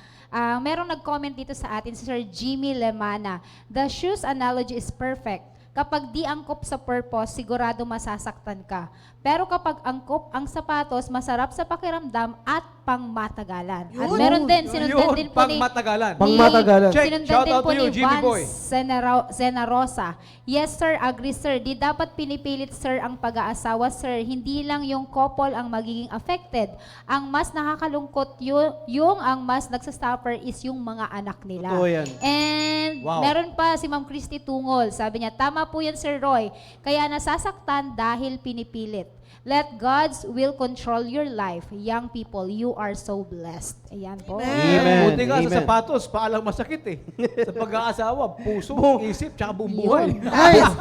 merong nag-comment dito sa atin, si Sir Jimmy Lemana. The shoes analogy is perfect. Kapag di angkop sa purpose, sigurado masasaktan ka. Pero kapag angkop ang sapatos, masarap sa pakiramdam at pangmatagalan. At Yun. meron din, sinundan din po ni... Pangmatagalan. Pangmatagalan. Check. Sinundan Shout din out po to you, ni Jimmy Boy. Vance Zenarosa. Yes sir, agree sir. Di dapat pinipilit sir ang pag-aasawa sir. Hindi lang yung couple ang magiging affected. Ang mas nakakalungkot yung ang mas nagsasuffer is yung mga anak nila. Totoo yan. And Wow. meron pa si Ma'am Christy Tungol. Sabi niya, tama po yan Sir Roy. Kaya nasasaktan dahil pinipilit. Let God's will control your life. Young people, you are so blessed. Ayan po. Amen. Buti nga sa Amen. sapatos, paalang masakit eh. Sa pag-aasawa, puso, isip, tsaka buong buhay. Nice.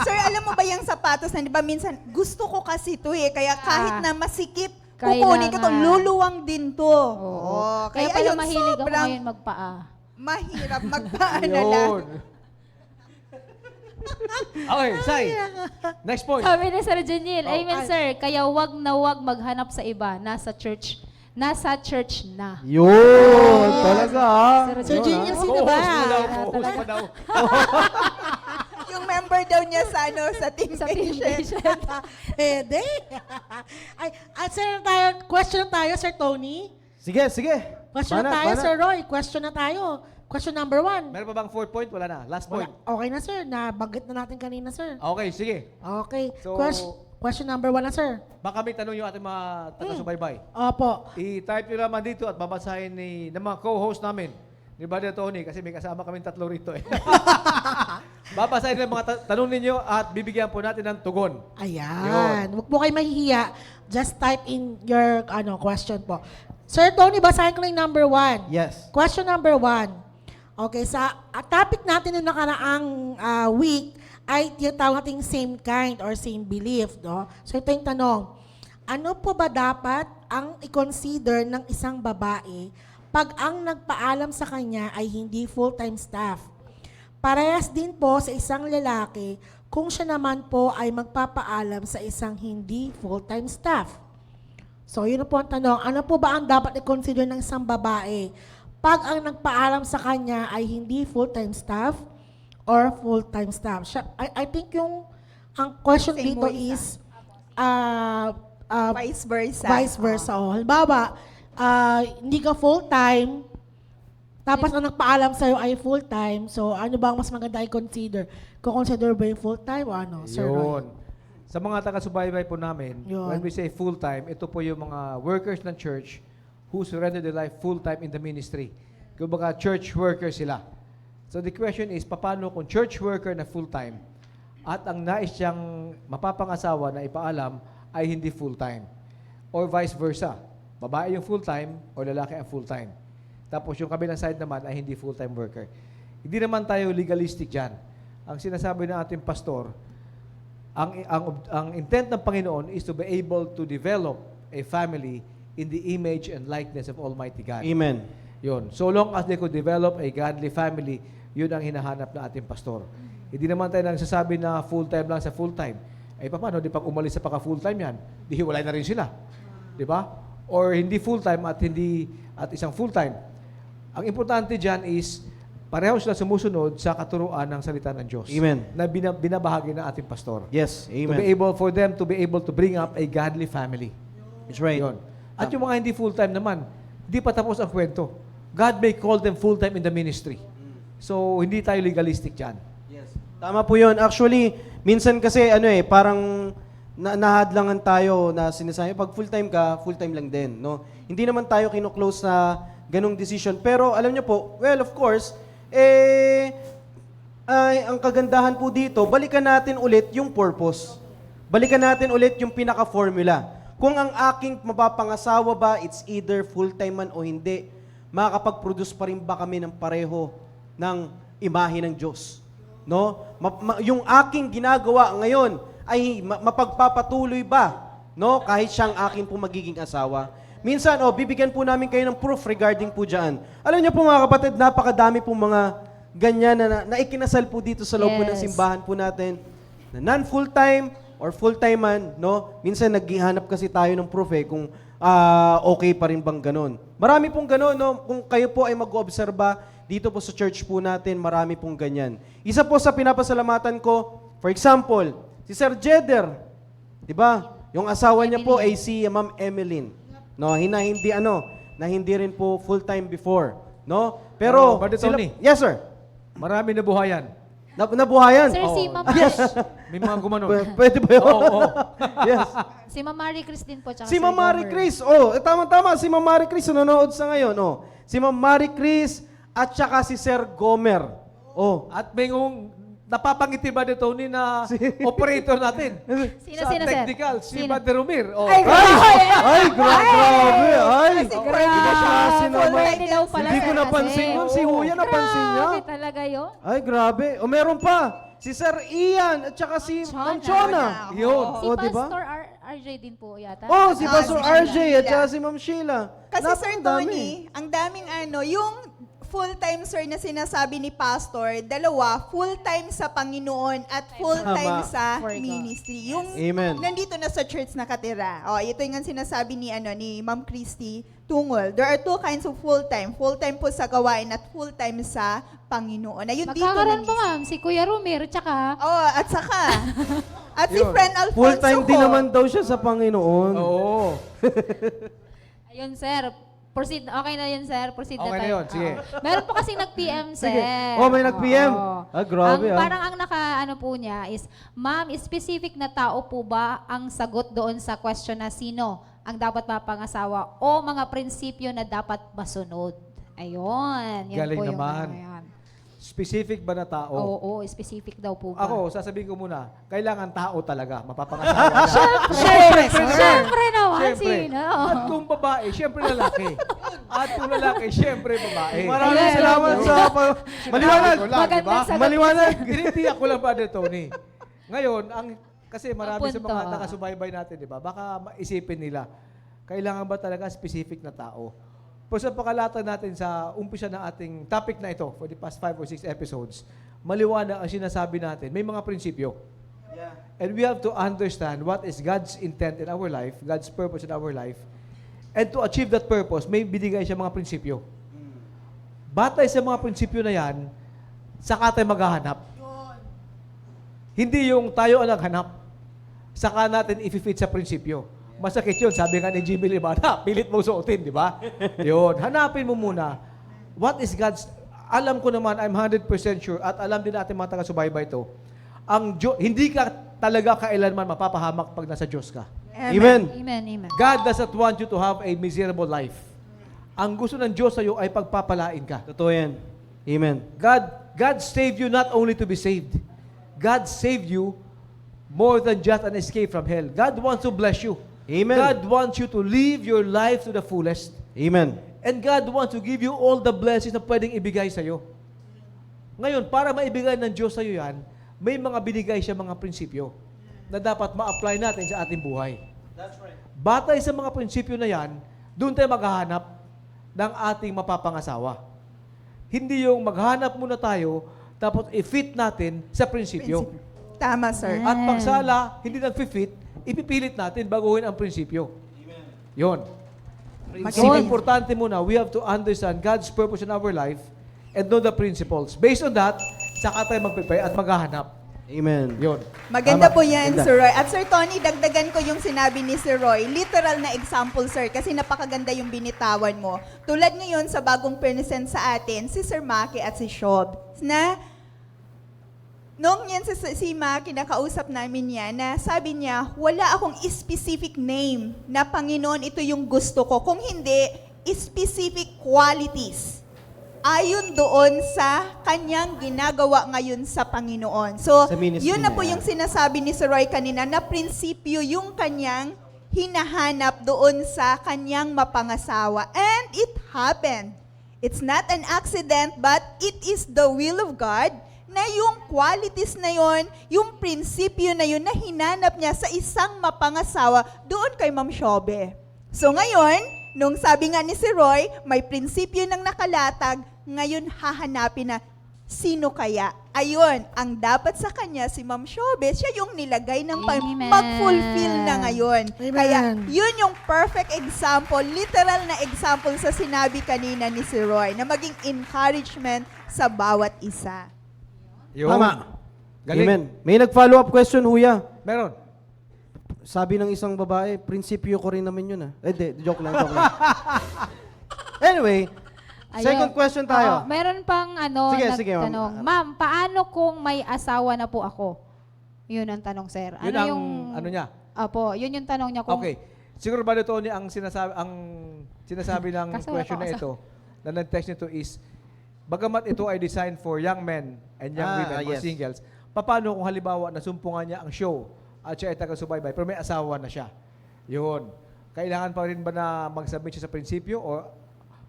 Sir, alam mo ba yung sapatos na, di ba minsan, gusto ko kasi to eh, kaya kahit na masikip, kukunin ko to, Kailangan. luluwang din to. Oo. Kaya pala ayun, mahilig ako sobrang ngayon magpaa. mahirap magpaano lang. Yun. Okay, Sai. Next point. Sabi ni Sir Janil, Oh, amen sir, kaya wag na wag maghanap sa iba, nasa church na. Yun, talaga Sir Junior, sino ba? Co-host mo daw, co-host mo daw. Yung member daw niya sa sa team Sa team patient. patient. Pwede. Ay, sir, question na tayo, Sir Tony. Sige. Question na tayo, Sir Roy. Question na tayo. Question number 1. Meron pa bang 4 point? Wala na. Last point. Okay na, sir. Nabanggit na natin kanina, sir. Okay, sige. Okay. So- Question number 1 na, sir. Baka may tanong yung ating mga taga-subaybay. Opo. I-type nyo naman dito at babasahin ng mga co-host namin. Ni Brother Tony, kasi may kasama kaming 3 rito eh. Babasahin ng mga tanong ninyo at bibigyan po natin ng tugon. Ayan. Huwag po kayo mahihiya. Just type in your question po. Sir Tony, basahin ko lang yung number 1. Yes. Question number 1. Okay, sa topic natin ng nakaraang week ay tinatawag nating same kind or same belief, no? So ito yung tanong. Ano po ba dapat ang i-consider ng isang babae pag ang nagpaalam sa kanya ay hindi full-time staff? Parehas din po sa isang lalaki kung siya naman po ay magpapaalam sa isang hindi full-time staff. So, yun na po ang tanong. Ano po ba ang dapat i-consider ng isang babae pag ang nagpaalam sa kanya ay hindi full-time staff or full-time staff? I think ang question Same dito mo isa. is Vice versa. vice versa. O, halimbawa, hindi ka full-time, tapos ang nagpaalam sa'yo ay full-time, so ano ba ang mas maganda i-consider? Kung-consider ba yung full-time o ano, Sir Roy? Yun. Sa mga taga-subaybay po namin, Yun. when we say full-time, ito po yung mga workers ng church who surrender their life full-time in the ministry. Kumbaga, church workers sila. So the question is, paano kung church worker na full-time at ang nais siyang mapapangasawa na ipaalam ay hindi full-time? Or vice versa. Babae yung full-time o lalaki ang full-time. Tapos yung kabilang side naman ay hindi full-time worker. Hindi naman tayo legalistic dyan. Ang sinasabi ng ating pastor, ang intent ng Panginoon is to be able to develop a family in the image and likeness of Almighty God. Amen. Yun. So long as they could develop a godly family, yun ang hinahanap ng ating pastor. Hindi naman tayo nagsasabi na full-time lang sa full-time. Eh, paano? Di pag umalis sa paka-full-time yan, di hiwalay na rin sila. Di ba? Or hindi full-time at isang full-time. Ang importante dyan is, pareho sila sumusunod sa katuruan ng salita ng Diyos. Amen. Na binabahagi ng ating pastor. Yes, To be amen. able for them to be able to bring up a godly family. That's right. Yun. At yung mga hindi full-time naman, hindi pa tapos ang kwento. God may call them full-time in the ministry. So, hindi tayo legalistic dyan. Yes. Tama po yun. Actually, minsan kasi parang nahadlangan tayo na sinasabi, pag full-time ka, full-time lang din. No? Hindi naman tayo kino-close na ganong decision. Pero alam niyo po, well, of course, ang kagandahan po dito, balikan natin ulit yung purpose. Balikan natin ulit yung pinaka-formula. Kung ang aking mapapangasawa ba, it's either full-time man o hindi, makakapag-produce pa rin ba kami ng pareho ng imahe ng Diyos? No? Yung aking ginagawa ngayon ay mapagpapatuloy ba? No? Kahit siyang aking po magiging asawa. Minsan, bibigyan po namin kayo ng proof regarding po dyan. Alam niyo po mga kapatid, napakadami po mga ganyan na ikinasal po dito sa loob po ng Yes. simbahan po natin na non-full-time or full-time man, no? Minsan naghihanap kasi tayo ng proof kung okay pa rin bang ganon. Marami pong ganon, no? Kung kayo po ay mag-obserba dito po sa church po natin, marami pong ganyan. Isa po sa pinapasalamatan ko, for example, si Sir Jeder, di ba? Yung asawa niya po ay si Ma'am Emeline. No, na hindi rin po full-time before, no? Pero Brother Tony. Yes, sir. Marami na buhayan. Nabuhayan. Sir, si Ma'am May mga gumanon. Pwede ba yun? Oo. Yes. si Ma'am Marie Chris din po, tsaka Si Sir Ma'am Marie Gomer. Chris. Tama-tama. Si Ma'am Marie Chris nanonood sa ngayon. Si Ma'am Marie Chris at saka si Sir Gomer. At may napapangiti ba ni Tony na operator natin? Sino, sa sir? technical, si Sino? Brother Romir. Ay, grabe. Ay, Grabe naman. Pwede daw pala Hindi ko sir napansin kasi. yun. Si Huya napansin niya. Grabe talaga yun. Ay, grabe. Meron pa. Si Sir Ian at saka si Ma'am Chona. Yun. Si Diba? Pastor RJ din po yata. Si Pastor si RJ at Sheila. saka si Ma'am Sheila. Kasi Sir Napakadami. Tony, ang daming yung full-time sir na sinasabi ni Pastor, dalawa, full-time sa Panginoon at full-time Tama. sa For God. ministry. Yung Amen. nandito na sa church nakatira. Ito yung sinasabi ni Ma'am Christy Tungol. There are two kinds of full-time. Full-time po sa gawain at full-time sa Panginoon. Ayun dito Magkakaroon pa nandito. ma'am, si Kuya Romir, tsaka At saka, at si Yun. friend Alfonso Full-time din ko. naman daw siya sa Panginoon. Oo. ayun sir, proceed, okay na yun sir, proceed Okay na tayo. yun, sige. Meron po kasi nag-PM sir. Sige. May nag-PM? Oo. Grabe Parang ang po niya is, ma'am, specific na tao po ba ang sagot doon sa question na sino ang dapat mapangasawa o mga prinsipyo na dapat masunod? Ayun. Yan Galing po yung naman. yan. Specific ba na tao? Oo, specific daw po ba? Ako, sasabihin ko muna, kailangan tao talaga, mapapangasawa na. Siyempre, siyempre naman, Siyempre. sino? At kung babae, siyempre lalaki. At kung lalaki, siyempre babae. Maraming Ayan. salamat sa maliwanag. Sinabi ko lang, di ba? Magandang sagot. Maliwanag. Tinitiyak ko lang ba Tony? Ngayon, kasi marami sa punto. mga nakasubaybay natin, di ba? Baka maisipin nila, kailangan ba talaga specific na tao? Pero sa pakalatan natin sa umpisa ng ating topic na ito for the past 5 or 6 episodes, maliwanag ang sinasabi natin. May mga prinsipyo. And we have to understand what is God's intent in our life, God's purpose in our life. And to achieve that purpose, may binigay siya mga prinsipyo. Batay sa mga prinsipyo na yan, saka tayo maghahanap. Hindi yung tayo ang naghanap, saka natin i-fit sa prinsipyo. Masakit yun. Sabi nga ni Jimmy Limana, pilit mo suotin, di ba? Yun. Hanapin mo muna, what is God's, alam ko naman, I'm 100% sure, at alam din natin mga taga-subaybay ito, hindi ka talaga kailanman mapapahamak pag nasa Diyos ka. Amen. Amen, amen. God doesn't want you to have a miserable life. Ang gusto ng Diyos sa iyo ay pagpapalain ka. Totoo yan. Amen. God saved you not only to be saved. God saved you more than just an escape from hell. God wants to bless you. Amen. God wants you to live your life to the fullest. Amen. And God wants to give you all the blessings na pwedeng ibigay sa iyo. Ngayon, para maibigay ng Diyos sa iyo yan, may mga binigay siya mga prinsipyo na dapat ma-apply natin sa ating buhay. That's right. Batay sa mga prinsipyo na yan, doon tayo maghahanap ng ating mapapangasawa. Hindi yung maghanap muna tayo, tapos i-fit natin sa prinsipyo. Tama, sir. At pagsala, hindi nag-fit, ipipilit natin baguhin ang prinsipyo. Yun. So, importante muna, we have to understand God's purpose in our life and know the principles. Based on that, saka tayo mag-prepare at maghahanap. Amen. Yun. Maganda Tama. po yan, Ganda. Sir Roy. At Sir Tony, dagdagan ko yung sinabi ni Sir Roy. Literal na example, sir, kasi napakaganda yung binitawan mo. Tulad ngayon sa bagong present sa atin, si Sir Maki at si Shob, na nung yan si Maki, nakausap namin yan, na sabi niya, wala akong specific name na Panginoon, ito yung gusto ko. Kung hindi, specific qualities. Ayon doon sa kanyang ginagawa ngayon sa Panginoon. So, Sa ministry yun na po niya. yung sinasabi ni Sir Roy kanina, na prinsipyo yung kanyang hinahanap doon sa kanyang mapangasawa. And it happened. It's not an accident, but it is the will of God na yung qualities na yon, yung prinsipyo na yun na hinanap niya sa isang mapangasawa doon kay Ma'am Shobe. So ngayon, nung sabi nga ni si Roy, may prinsipyo ng nakalatag, ngayon hahanapin na sino kaya. Ayun, ang dapat sa kanya si Ma'am Shobe, siya yung nilagay ng Amen. mag-fulfill na ngayon. Amen. Kaya yun yung perfect example, literal na example sa sinabi kanina ni si Roy, na maging encouragement sa bawat isa. Yun. Tama. Galing. Amen. May nag-follow up question, Huya. Meron. Sabi ng isang babae, prinsipyo ko rin naman yun joke lang. Anyway, Ayun. second question tayo. Oo, meron pang Sige, nagtanong. ma'am. Ma'am, paano kung may asawa na po ako? Yun ang tanong, sir. Yun ang, ano niya? Opo, yun yung tanong niya. Kung, Okay. Siguro ba ito ang sinasabi ng Kaso question wala na pa ito, na nag-text nito is, bagamat ito ay designed for young men and young women or yes. singles, paano kung halimbawa nasumpungan niya ang show at siya ay taga-subaybay pero may asawa na siya? Yun. Kailangan pa rin ba na mag-submit siya sa prinsipyo or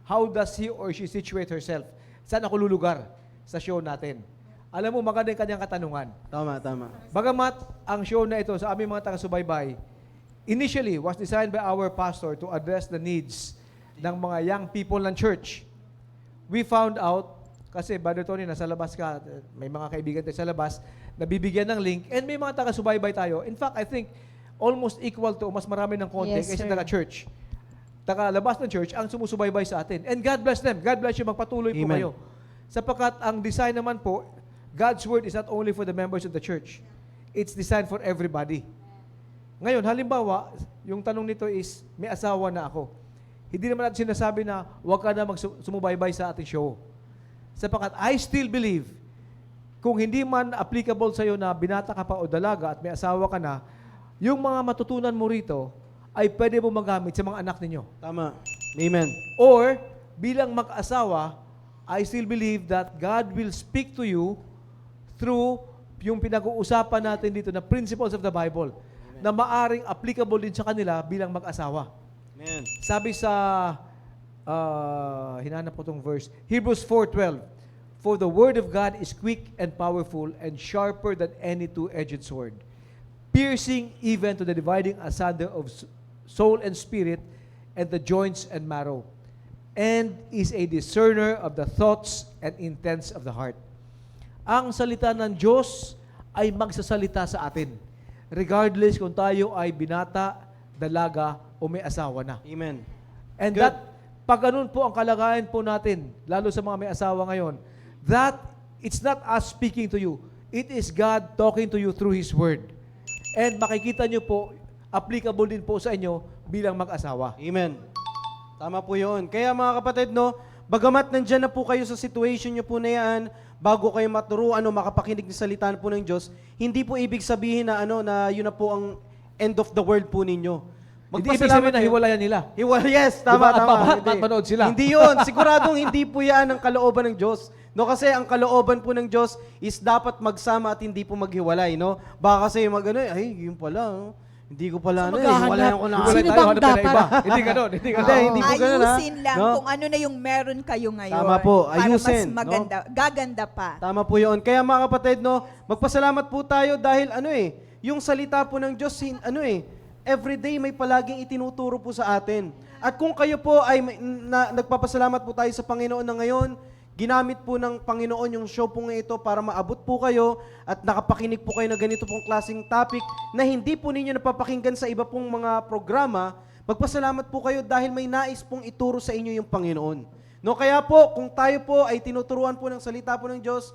how does he or she situate herself? Saan ako lulugar sa show natin? Alam mo, maganda yung kanyang katanungan. Tama. Bagamat ang show na ito sa aming mga taga-subaybay, initially was designed by our pastor to address the needs ng mga young people ng church. We found out, kasi Brother Tony, nasa labas ka, may mga kaibigan tayo sa labas, nabibigyan ng link, and may mga taga-subaybay tayo. In fact, I think, almost equal to, mas marami ng konti Yes, kaysa sir. taga-church. Taga-labas ng church, ang sumusubaybay sa atin. And God bless them. God bless you. Magpatuloy po Amen. kayo. Sapagkat ang design naman po, God's word is not only for the members of the church. It's designed for everybody. Ngayon, halimbawa, yung tanong nito is, may asawa na ako. Hindi naman natin sinasabi na huwag ka na sumubaybay sa ating show. Sapagkat I still believe, kung hindi man applicable sa'yo na binata ka pa o dalaga at may asawa ka na, yung mga matutunan mo rito ay pwede mo magamit sa mga anak ninyo. Tama. Amen. Or, bilang mag-asawa, I still believe that God will speak to you through yung pinag-uusapan natin dito na principles of the Bible na maaring applicable din sa kanila bilang mag-asawa. Amen. Sabi sa, hinanap ko tong verse, Hebrews 4:12, "For the word of God is quick and powerful and sharper than any two-edged sword, piercing even to the dividing asunder of soul and spirit and the joints and marrow, and is a discerner of the thoughts and intents of the heart." Ang salita ng Diyos ay magsasalita sa atin. Regardless kung tayo ay binata, dalaga, o may asawa na. Amen. And Good. pag ganun po ang kalagayan po natin, lalo sa mga may asawa ngayon, that it's not us speaking to you. It is God talking to you through His Word. And makikita nyo po, applicable din po sa inyo bilang mag-asawa. Amen. Tama po yun. Kaya mga kapatid, no, bagamat nandyan na po kayo sa situation nyo po na yan, bago kayo maturuan o makapakinig ng salita po ng Diyos, hindi po ibig sabihin na, na yun na po ang end of the world po ninyo. Hindi ibig sabihin na kayo. hiwalayan nila. Yes, Diba, tama, at tama. mapanood sila. Hindi yun. Siguradong hindi po yan ang kalooban ng Diyos. No, kasi ang kalooban po ng Diyos is dapat magsama at hindi po maghiwalay, no? Baka kasi ay, yun pala, no? Hindi ko pala, So, hiwalayan ko na. Sino Hiwalay tayo, bang hanap tayo ng dapat? iba. Hindi ganun, hindi ganun. Hindi po ganun, ha? Ayusin lang No? kung ano na yung meron kayo ngayon. Tama po, Para ayusin, mas maganda, gaganda pa. Tama po yun. Kaya mga kapatid, no, magpasalamat po tayo dahil yung salita po ng Diyos, everyday may palaging itinuturo po sa atin. At kung kayo po ay nagpapasalamat po tayo sa Panginoon na ngayon, ginamit po ng Panginoon yung show po ito para maabot po kayo at nakapakinig po kayo na ganito pong klaseng topic na hindi po ninyo napapakinggan sa iba pong mga programa, magpasalamat po kayo dahil may nais pong ituro sa inyo yung Panginoon. No, kaya po, kung tayo po ay tinuturuan po ng salita po ng Diyos,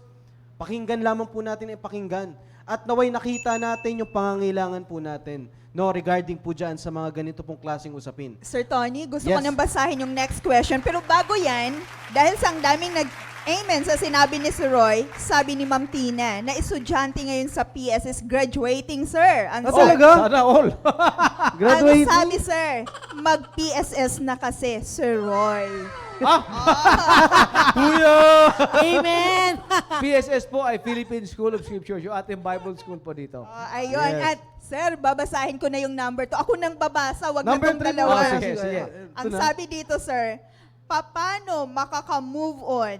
pakinggan lamang po natin ay pakinggan. At naway nakita natin yung pangangailangan po natin, no, regarding po dyan sa mga ganito pong klaseng usapin. Sir Tony, gusto Yes. ko nang basahin yung next question. Pero bago yan, dahil sa ang daming nag-amen sa sinabi ni Sir Roy, sabi ni Ma'am Tina, na estudyante ngayon sa PSS graduating, sir. Ang talaga? Sana all. Graduate. Ang sabi, sir, mag-PSS na kasi, Sir Roy. Amen! PSS po ay Philippine School of Scripture, yung ating Bible school po dito. Ayun. Yes. At, sir, babasahin ko na yung number to. Ako nang babasa, wag Number na tong 3 po. dalawa. Ah, sige, sige. Ang sabi dito, sir, paano makaka-move on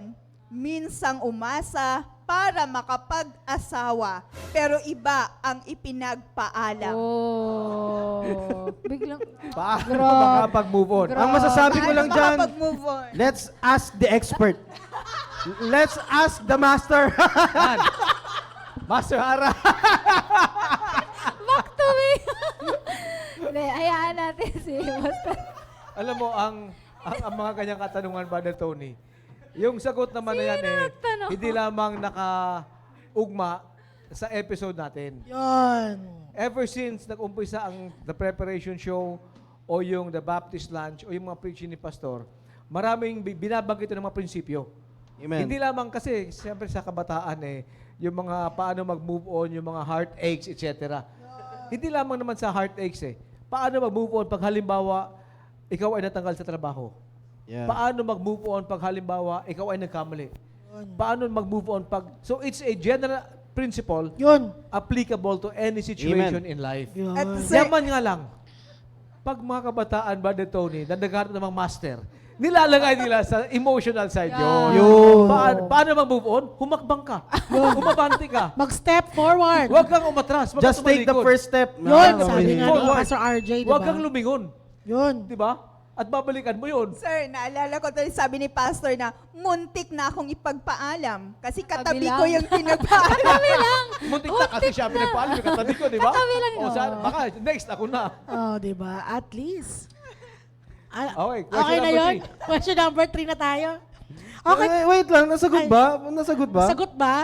minsang umasa para makapag-asawa pero iba ang ipinagpaalam? Oh. Biglang, Paano Grabe. makapag-move on? Ang masasabi ko Paano lang dyan, makapag-move on? let's ask the expert. Let's ask the master. Yan. Master Hara. back to me! Hindi, hayaan natin si Master. Alam mo, ang mga kanyang katanungan, Brother Tony, yung sagot naman na yan nagtanong? hindi lamang naka-ugma sa episode natin. Yun. Ever since nag-umpisa ang The Preparation Show o yung The Baptist Lunch o yung mga preaching ni Pastor, maraming binabanggit ng mga prinsipyo. Amen. Hindi lamang kasi, siyempre sa kabataan yung mga paano mag-move on, yung mga heartaches, etc. Hindi lamang naman sa heartaches Paano mag-move on pag halimbawa, ikaw ay natanggal sa trabaho? Yeah. Paano mag-move on pag halimbawa, ikaw ay nagkamali? Paano mag-move on pag... So it's a general principle Yun. applicable to any situation in life. Yun. At sir, Yaman nga lang, pag mga kabataan, Brother Tony, na nagharap ng mga master, nilalagay nila sa emotional side yun. Yun. Paano mag-move on? Humakbang ka. Umabante ka. Mag-step forward. Huwag kang umatras. Huwag Just kang take the tumalikod. first step. Yun, Ah, sabi nga ni Forward. Pastor RJ, di Huwag ba? kang lumingon. Yun. Di ba? At babalikan mo yun. sir, naalala ko tuloy sabi ni Pastor na muntik na akong ipagpaalam kasi katabi Tabi ko lang. yung pinagpaalam. Katabi lang! Muntik na kasi siya pinagpaalam yung katabi ko, di ba? Katabi lang O, yun. baka next, ako na. Oh, di ba? At least. Okay, question Okay na number yun? 3. Question number 3 na tayo. Okay. Wait lang, nasagot ba? Nasagot ba? Sagot ba?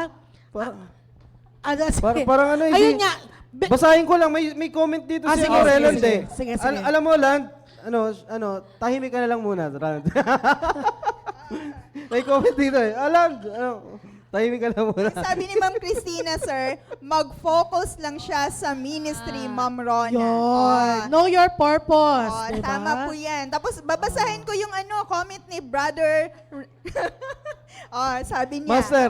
Sige. Parang ano, Ayun hindi- nga. Basahin ko lang, may comment dito si sige, Reland sige, sige, sige. Alam mo, Land, tahimik ka na lang muna, Land. May comment dito Land, tahimik ka lang muna. Sabi ni Ma'am Christina, sir, mag-focus lang siya sa ministry, Ma'am Rona. Yun. Know your purpose. Oh, di ba? tama po yan. Tapos babasahin ko yung comment ni Brother. Sabi niya. Master,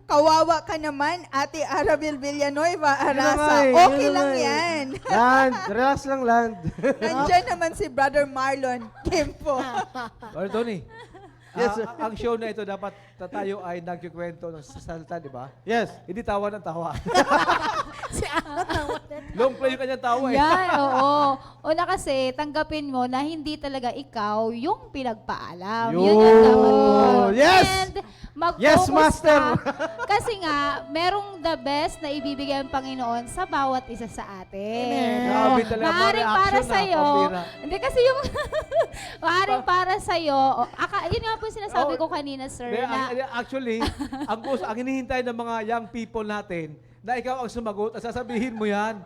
Kawawa ka naman, Ate Arabel Villanueva Yun na nga Arasa. eh, Okay yun na lang nga eh. yan. Land, relax lang, Land. Nandyan naman si Brother Marlon Kempo. Brother Tony, Yes, sir. ang show na ito dapat tayo ay nagkikwento ng salita, di ba? Yes. Hindi tawa ng tawa. Si Ana tawa din. Long play yung kanyang tawa eh. Yan, oo. Una kasi, tanggapin mo na hindi talaga ikaw yung pinagpaalam. Yun yung Yun. dapat yun. Yes! And mag-focus Yes, Master! ka. Kasi nga, merong the best na ibibigay ang Panginoon sa bawat isa sa atin. Amen. Grabe talaga, mga Maaaring para reaction na, sa'yo, pambira. hindi kasi yung, maaaring para sa'yo, yun nga po yung sinasabi ko kanina, sir, Hindi, na, actually, ang hinihintay ng mga young people natin, na ikaw ang sumagot at sasabihin mo yan.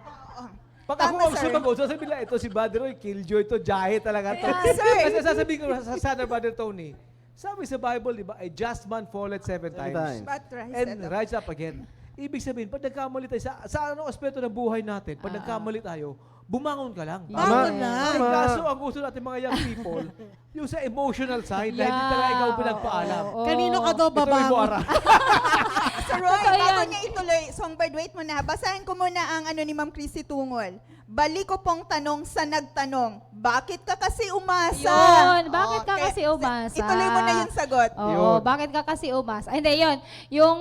Pag ako Tama, ang sir. sumagot, sasabihin nila, ito si Brother Roy, killjoy to, jahe talaga to. Yeah, sir. Kasi sasabihin ko sa sana, Brother Tony, sabi sa Bible, di ba, a just man falleth 7 times. times. But rise And up. rise up again. Ibig sabihin, pag nagkamali tayo, sa anong aspeto ng buhay natin, pag nagkamali tayo, bumangon ka lang. Bangon lang. Ay, kaso ang gusto natin mga young people, yung sa emotional side, na hindi talaga ikaw pinagpaalam. oo. Kanino ka daw Ito yung babangon? buara. Sir Roy, Totoo bago yan. niya ituloy, Songbird, wait muna. Basahin ko muna ang ano ni Ma'am Chrissy Tungol. Balik ko pong tanong sa nagtanong, bakit ka kasi umasa? Yun, bakit ka Okay. kasi umasa? Ituloy mo na yung sagot. Oo, Yun. bakit ka kasi umasa? Ay, hindi, yun. Yung,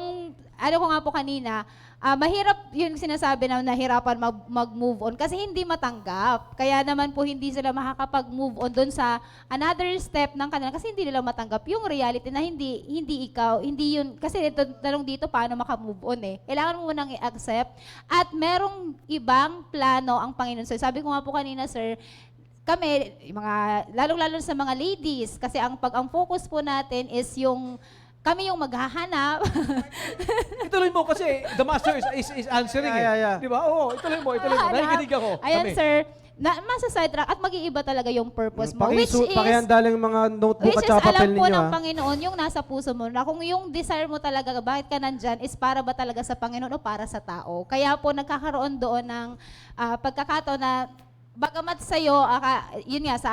ano ko nga po kanina, mahirap yung sinasabi na nahirapan mag-move on kasi hindi matanggap. Kaya naman po hindi sila makakapag-move on doon sa another step ng kanila kasi hindi nila matanggap yung reality na hindi ikaw, hindi yun. Kasi ito, tanong dito, paano maka-move on eh. Kailangan mo munang i-accept at merong ibang plano ang Panginoon. So, sabi ko nga po kanina, sir, kami, lalong-lalo sa mga ladies, kasi ang focus po natin is kami yung maghahanap. Ituloy mo kasi the master is answering Yeah. eh. Di ba? Oo, ituloy mo. Nakikinig ako. Ayan, Kami. sir. Masa-side track at mag-iiba talaga yung purpose mo. Which is, Pakihanda lang yung mga notebook which at is saka papel alam po ninyo. ng ah. Panginoon yung nasa puso mo na kung yung desire mo talaga, bakit ka nandyan, is para ba talaga sa Panginoon o para sa tao. Kaya po nagkakaroon doon ng pagkakataon na bagamat sa'yo, yun nga, sa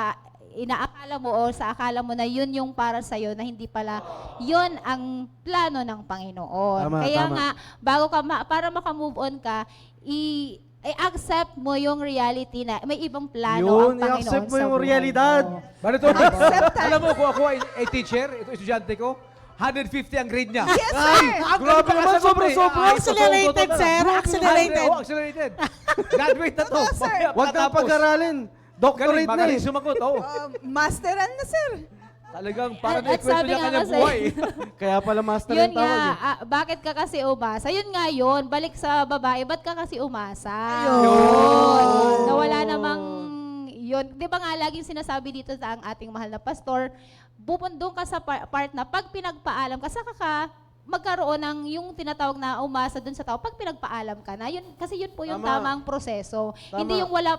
inaakala mo o sa akala mo na yun yung para sa'yo na hindi pala yun ang plano ng Panginoon. Tama, Kaya tama. nga, para maka-move on ka, i-accept mo yung reality na may ibang plano Yun, ang Panginoon i-accept mo sa yung buhay realidad. mo. Brother Tony, alam mo kung ako ay teacher, ito estudyante ko, 150 ang grade niya. Yes, sir! Grabe naman, sobra-sobra. Accelerated, sir. Accelerated. Accelerated. Graduate na to. Oo, sir. Mamaya Huwag kang pagkatapos. pag-aralin. Doctorate na Magaling eh. sumagot. Oh. Masteran na, sir. Talagang parang At na-kwento sabi niya nga kanyang kasi- buhay. Kaya pala master Yun yung tawag nga, eh. bakit ka kasi umasa? Yun nga yun, balik sa babae, ba't ka kasi umasa? Ayun. Nawala namang yun. Di ba nga laging sinasabi dito sa ang ating mahal na pastor, bubundong ka sa part na pag pinagpaalam ka, saka ka magkaroon ng yung tinatawag na umasa dun sa tao pag pinagpaalam ka na. Yun, kasi yun po yung Tama. tamang proseso. Tama. Hindi yung wala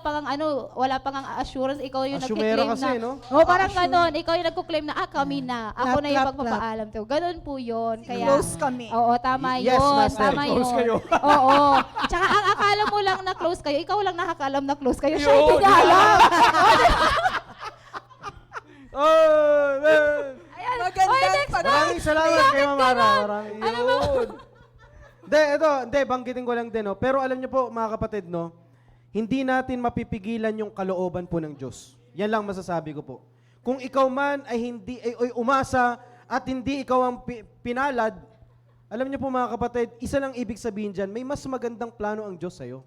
pang assurance, ikaw yung Assumera nagkiklaim kasi, na. no? Oh, parang ganon, ikaw yung nagkuklaim na, kami na, ako na yung Clap, clap, pagpapaalam to. Ganon po yun. Kaya, Close kami. Oo, tama Yes, yun. Master. Tama Close yun. kayo. Oo. Tsaka ang akala mo lang na close kayo, ikaw lang nakakaalam na close kayo. Siya Yun, hindi niya alam. Oh, man. Ayan. Magandang Oy, next pag- Maraming salamat kay Mamara. Maraming. Yun. Hindi, banggitin ko lang din, no? Pero alam niyo po, mga kapatid, no? Hindi natin mapipigilan yung kalooban po ng Diyos. Yan lang masasabi ko po. Kung ikaw man ay umasa at hindi ikaw ang pinalad, alam niyo po mga kapatid, isa lang ibig sabihin dyan, may mas magandang plano ang Diyos sa'yo.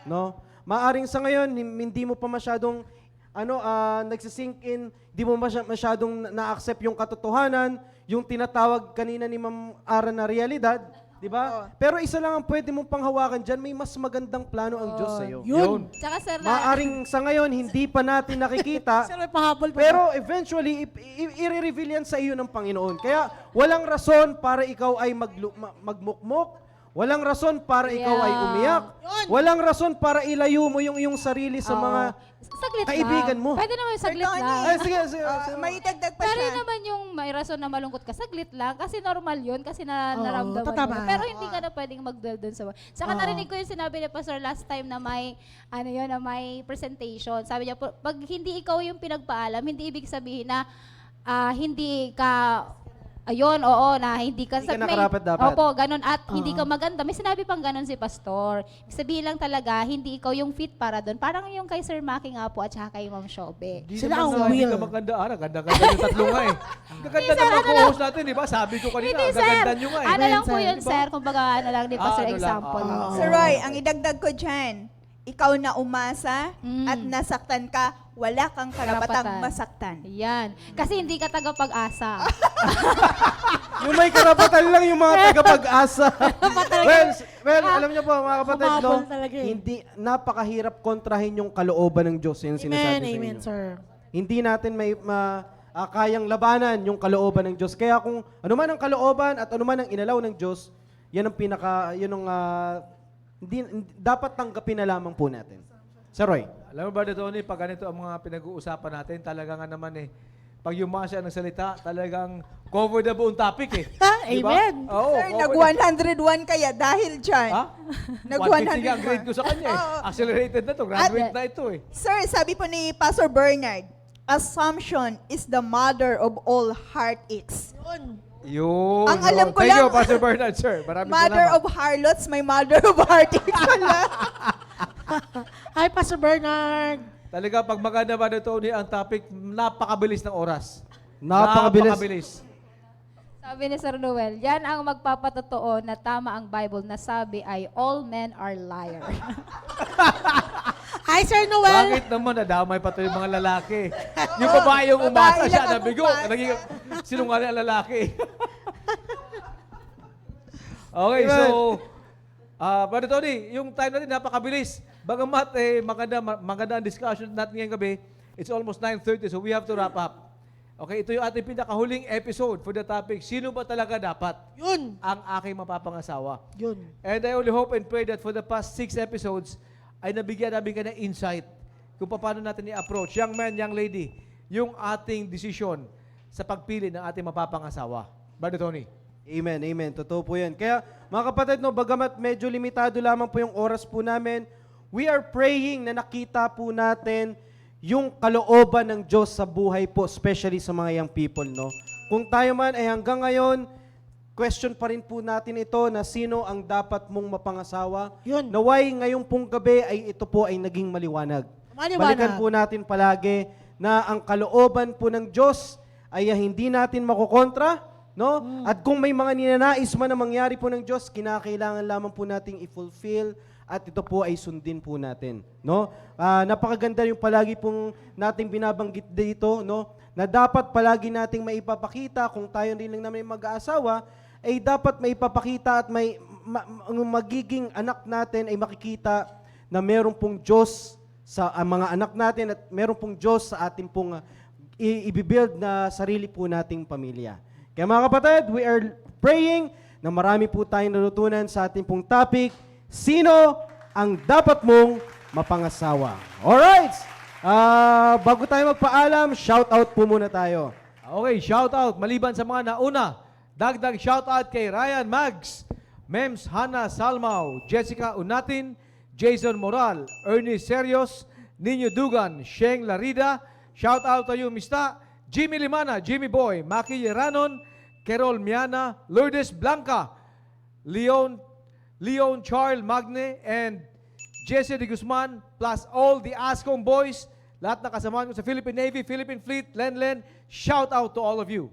No? Maaring sa ngayon, hindi mo pa masyadong nagsisink in, di mo masyadong na-accept yung katotohanan, yung tinatawag kanina ni Ma'am Ara na realidad, di ba? Pero isa lang ang pwede mong panghawakan dyan, may mas magandang plano ang Diyos sa'yo. Yun. Tsaka sir, Maaring sa ngayon, hindi pa natin nakikita, Sir, may pahabol pa. pero eventually, i-reveal yan sa iyo ng Panginoon. Kaya walang rason para ikaw ay magmukmok, walang rason para ikaw ay umiyak, walang rason para ilayo mo yung iyong sarili sa mga saglit kaibigan lang. mo. Pwede naman yung saglit Sir Tony. lang. Ay, sige. May dagdag pa Pero siya. naman yung may rason na malungkot ka, saglit lang. Kasi normal yun, kasi Oo, naramdaman tatama. mo. Pero hindi ka na pwedeng mag-dwell dun sa... Saka narinig ko yung sinabi ni Pastor last time na may, na may presentation. Sabi niya, pag hindi ikaw yung pinagpaalam, hindi ibig sabihin na hindi ka... Ayun, oo, na hindi ka... Hindi ka nakarapat-dapat. Opo, ganun. At hindi ka maganda. May sinabi pang ganun si Pastor. Sabihin lang talaga, hindi ikaw yung fit para doon. Parang yung kay Sir Maki nga po at saka kay Ma'am Shobe. Di Sila naman ang nga, hindi will. ka maganda. Ganda-ganda yung tatlo nga eh. Gaganda naman co-host natin, di ba? Sabi ko kanina, Hindi, sir. gaganda nyo nga eh. Ano lang po Sir. yun, sir. Kumbaga, ano lang, di ba, sir, ano lang, example. ah. lang. Sir Roy, ang idagdag ko dyan, ikaw na umasa Mm. at nasaktan ka, wala kang karapatang Karapatan. masaktan. Yan. Kasi hindi ka tagapag-asa. Yung may karapatan lang yung mga tagapag-asa. well, alam niyo po mga kapatid, no, Humabol talaga eh. hindi, napakahirap kontrahin yung kalooban ng Diyos. Yan sinasabi Amen, sa amen, inyo. sir. Hindi natin kayang labanan yung kalooban ng Diyos. Kaya kung ano man ang kalooban at ano man ang inalaw ng Diyos, yan ang dapat tanggapin na lamang po natin. Sir Roy. Alam mo ba, Tony, pag ganito ang mga pinag-uusapan natin, talaga nga naman pag yumasya ng salita, talagang cover the buong topic eh. Diba? Amen. Oo, Sir, cover nag-101 kaya dahil dyan. Ha? Nag-101. 150 nga ang grade ko sa kanya eh. Oo. Accelerated na to, graduate na ito eh. Sir, sabi po ni Pastor Bernard, assumption is the mother of all heartaches. Yun. Yun. Ang alam ko Thank you, lang- Pastor Bernard, sir. Maraming Mother salamat. of harlots, may mother of heartaches pala. Hi, Pastor Bernard. Talaga, pag maganda ba Tony ang topic, napakabilis ng oras. Napakabilis. Sabi ni Sir Noel, yan ang magpapatotoo na tama ang Bible na sabi ay all men are liar. Hi, Sir Noel. Bakit naman nadamay pa to yung mga lalaki? Yung babae yung umasa Babae siya, lang ang nabigo. umasa. Naging sinungaling ang lalaki. Okay, Amen. so, Brother Tony, yung time natin napakabilis. Bagamat maganda ang discussion natin ngayong gabi, it's almost 9:30, so we have to wrap up. Okay, ito yung ating pinakahuling episode for the topic, sino ba talaga dapat Yun. ang aking mapapangasawa? Yun. And I only hope and pray that for the past 6 episodes, ay nabigyan namin ka ng insight kung paano natin i-approach, young man, young lady, yung ating desisyon sa pagpili ng ating mapapangasawa. Brother Tony. Amen, amen. Totoo po yan. Kaya mga kapatid, no, bagamat medyo limitado lamang po yung oras po namin, we are praying na nakita po natin yung kalooban ng Diyos sa buhay po, especially sa mga young people. No? Kung tayo man ay hanggang ngayon, question pa rin po natin ito na sino ang dapat mong mapangasawa. Yun. Naway ngayong pong gabi ay ito po ay naging maliwanag. Maliwanag. Balikan po natin palagi na ang kalooban po ng Diyos ay hindi natin makukontra, no? At kung may mga ninanais man na mangyari po ng Diyos, kinakailangan lamang po nating i-fulfill at ito po ay sundin po natin, no? Napakaganda yung palagi pong nating binabanggit dito, no? Na dapat palagi nating maipapakita kung tayo rin lang naman mag-aasawa, ay dapat maipapakita at ang magiging anak natin ay makikita na meron pong Diyos sa mga anak natin at meron pong Diyos sa ating pong i-build na sarili po nating pamilya. Kaya mga kapatid, we are praying na marami po tayong natutunan sa ating pong topic, sino ang dapat mong mapangasawa? Alright! Bago tayo magpaalam, shout out po muna tayo. Okay, shout out. Maliban sa mga nauna, dagdag shout out kay Ryan Mags, Mems Hannah Salmao, Jessica Unatin, Jason Moral, Ernest Serios, Nino Dugan, Sheng Larida, shout out to you, Mista, Jimmy Limana, Jimmy Boy, Maki Yeranon, Carol Miana, Lourdes Blanca, Leon Charles Magne, and Jesse de Guzman, plus all the ASCOM boys, lahat na kasamahan ko sa Philippine Navy, Philippine Fleet, Len, shout out to all of you.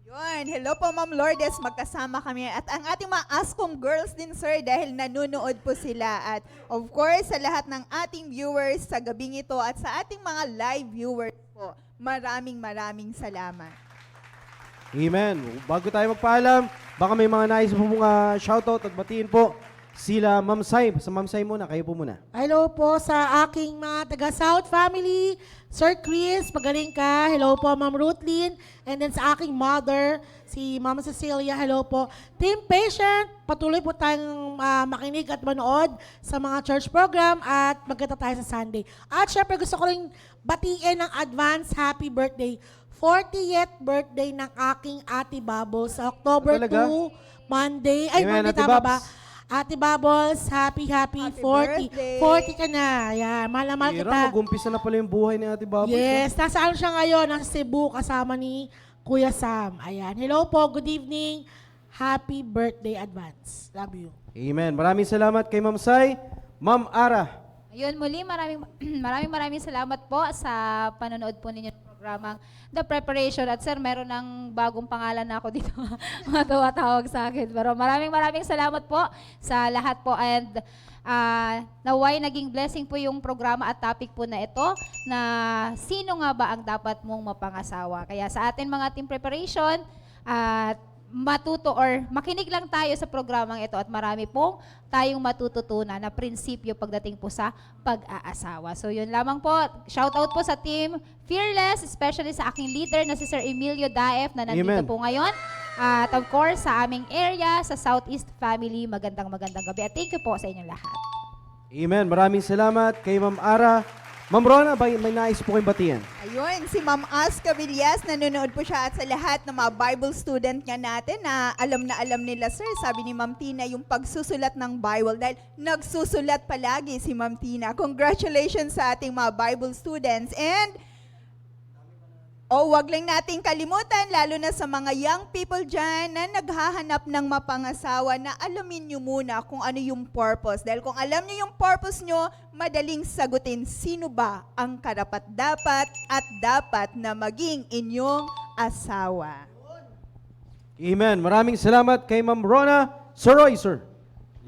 Yun. Hello po, Ma'am Lourdes. Magkasama kami. At ang ating mga ASCOM girls din, sir, dahil nanonood po sila. At of course, sa lahat ng ating viewers sa gabing ito at sa ating mga live viewers po, maraming salamat. Amen. Bago tayo magpaalam, baka may mga nais po mga shoutout at batiin po sila Ma'am Sai. Sa Ma'am Sai muna, kayo po muna. Hello po sa aking mga taga-South family. Sir Chris, magaling ka. Hello po, Ma'am Ruthlyn. And then sa aking mother, si Ma'am Cecilia. Hello po. Team Patient, patuloy po tayong makinig at manood sa mga church program at magkita tayo sa Sunday. At syempre gusto ko rin batiin ng advance happy birthday. 40th birthday ng aking Ate Bubbles sa October Talaga? 2, Monday. Ay, Amen, Monday, Ate tama Babs. ba? Ate Bubbles, happy Happy 40. birthday. 40 ka na. Yan, mahal na mahal Hira, kita. mag-umpisa na pala yung buhay ni Ate Bubbles. Yes, nasaan siya ngayon? Nasa Cebu kasama ni Kuya Sam. Ayan. Hello po, good evening. Happy birthday advance. Love you. Amen. Maraming salamat kay Ma'am Sai. Ma'am Ara. Ayun, muli maraming salamat po sa panonood po ninyo ng programang The Preparation. At sir, meron ng bagong pangalan na ako dito. Matawag sa akin. Pero maraming salamat po sa lahat po. And naway naging blessing po yung programa at topic po na ito na sino nga ba ang dapat mong mapangasawa. Kaya sa atin mga team preparation, at matuto or makinig lang tayo sa programang ito at marami pong tayong matututunan na prinsipyo pagdating po sa pag-aasawa. So yun lamang po. Shout out po sa team Fearless, especially sa aking leader na si Sir Emilio Daef na nandito Amen. po ngayon. At of course, sa aming area, sa Southeast Family, magandang gabi. At thank you po sa inyong lahat. Amen. Maraming salamat kay Ma'am Ara. Ma'am Rona, may nais po kayong batiin. Ayun, si Ma'am Aska Villas, nanonood po siya at sa lahat ng mga Bible student nga natin na alam nila, sir. Sabi ni Ma'am Tina, yung pagsusulat ng Bible dahil nagsusulat palagi si Ma'am Tina. Congratulations sa ating mga Bible students. And wag lang nating kalimutan, lalo na sa mga young people dyan na naghahanap ng mapangasawa na alamin nyo muna kung ano yung purpose. Dahil kung alam nyo yung purpose nyo, madaling sagutin sino ba ang karapat-dapat at dapat na maging inyong asawa. Amen. Maraming salamat kay Ma'am Rona. Sir Roy, sir.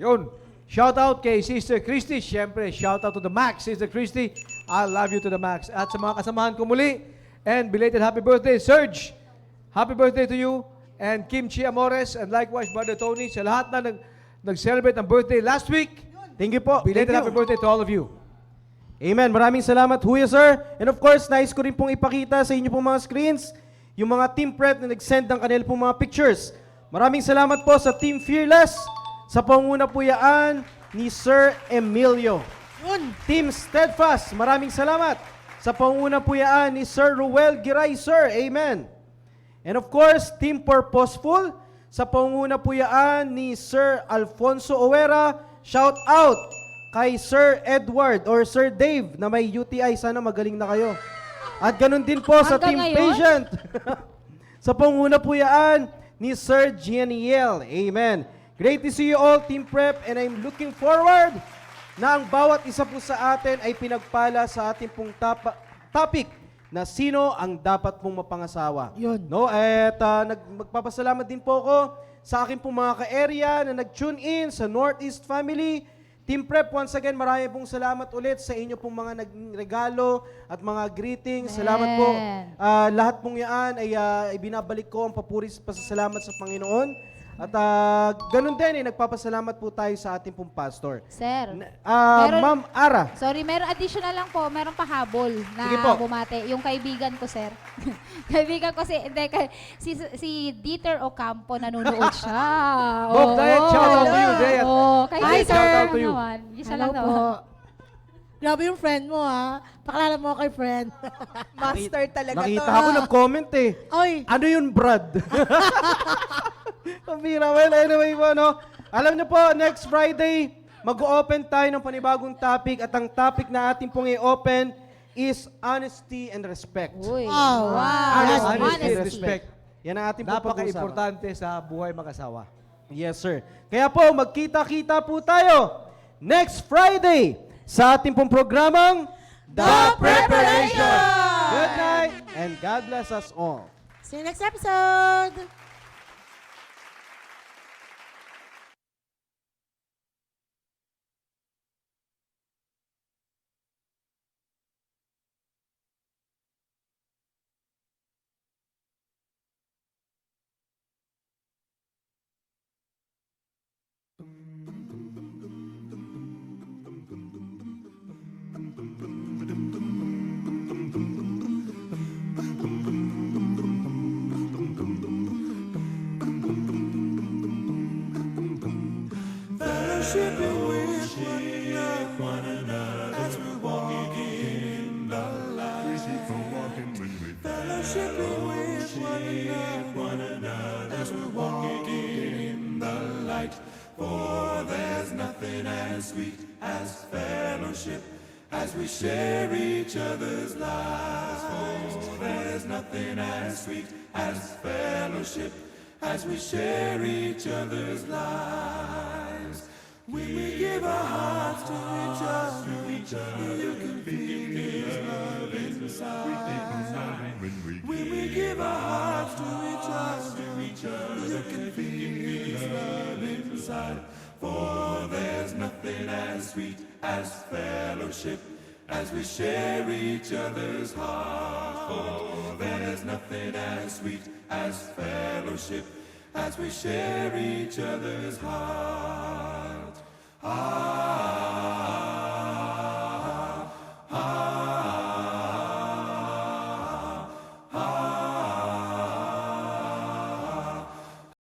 Yun. Shout out kay Sister Christy. Siyempre, shout out to the max, Sister Christy. I love you to the max. At sa mga kasamahan ko muli, and belated happy birthday, Serge. Happy birthday to you. And Kimchi Amores. And likewise, Brother Tony. Sa lahat na nag-celebrate ng birthday last week. Thank you po. Belated Thank you. happy birthday to all of you. Amen. Maraming salamat, Huya, sir. And of course, nais ko rin pong ipakita sa inyo pong mga screens yung mga team prep na nag-send ng kanila pong mga pictures. Maraming salamat po sa Team Fearless, sa panguna po yaan ni Sir Emilio. Yun. Team Steadfast, maraming salamat. Sa panguna po yaan ni Sir Ruel Giray, sir. Amen. And of course, Team Purposeful, sa panguna po yaan ni Sir Alfonso Owera. Shout out kay Sir Edward or Sir Dave na may UTI. Sana magaling na kayo. At ganun din po sa Hanggang Team ngayon? Patient. Sa panguna po yaan ni Sir Gianiel. Amen. Great to see you all, Team Prep, and I'm looking forward na ang bawat isa po sa atin ay pinagpala sa ating pong topic na sino ang dapat pong mapangasawa. Yun. No? At magpapasalamat din po ako sa aking pong mga ka-area na nag-tune in sa Northeast Family. Team Prep, once again, marami pong salamat ulit sa inyo pong mga regalo at mga greetings. Salamat po. Lahat pong yan ay ibinabalik ko ang papuris pasasalamat sa Panginoon. At ganun din, nagpapasalamat po tayo sa ating pong pastor. Sir, meron- Ma'am Ara. sorry, meron additional lang po. Meron pahabol na Sige po. bumate. Yung kaibigan ko, sir. Kaibigan ko si Dieter Ocampo, nanonood siya. Bob Diet, shout out to you, Diet. Kaibigan Hi, sir. Shout out to you. naman. Isa Hello lang po. naman. Grabe yung friend mo, ha? Pakilala mo kay friend. Master talaga Nakita to. ako nag-comment eh. Oy, Ano yun, Brad? Pambira. Well, anyway po, no? Alam niyo po, next Friday, mag-open tayo ng panibagong topic at ang topic na ating pong i-open is honesty and respect. Uy. Wow. Honesty and respect. Yan ang ating pong pag-uusapan. Napaka-importante sa buhay mag-asawa. Yes, sir. Kaya po, magkita-kita po tayo next Friday sa ating pong programang The Preparation! Good night and God bless us all. See you next episode! Fellowshipping with one another as we walk in the light. Fellowshipping with one another as we walk in the light. For there's nothing as sweet as fellowship as we share each other's lives. For there's nothing as sweet as fellowship as we share each other's lives. When we give our hearts to each other, you can feel His love inside. when we give our hearts to each other, look and feel love inside. For there's nothing as sweet as fellowship, as we share each other's hearts. For there's nothing as sweet as fellowship, as we share each other's hearts.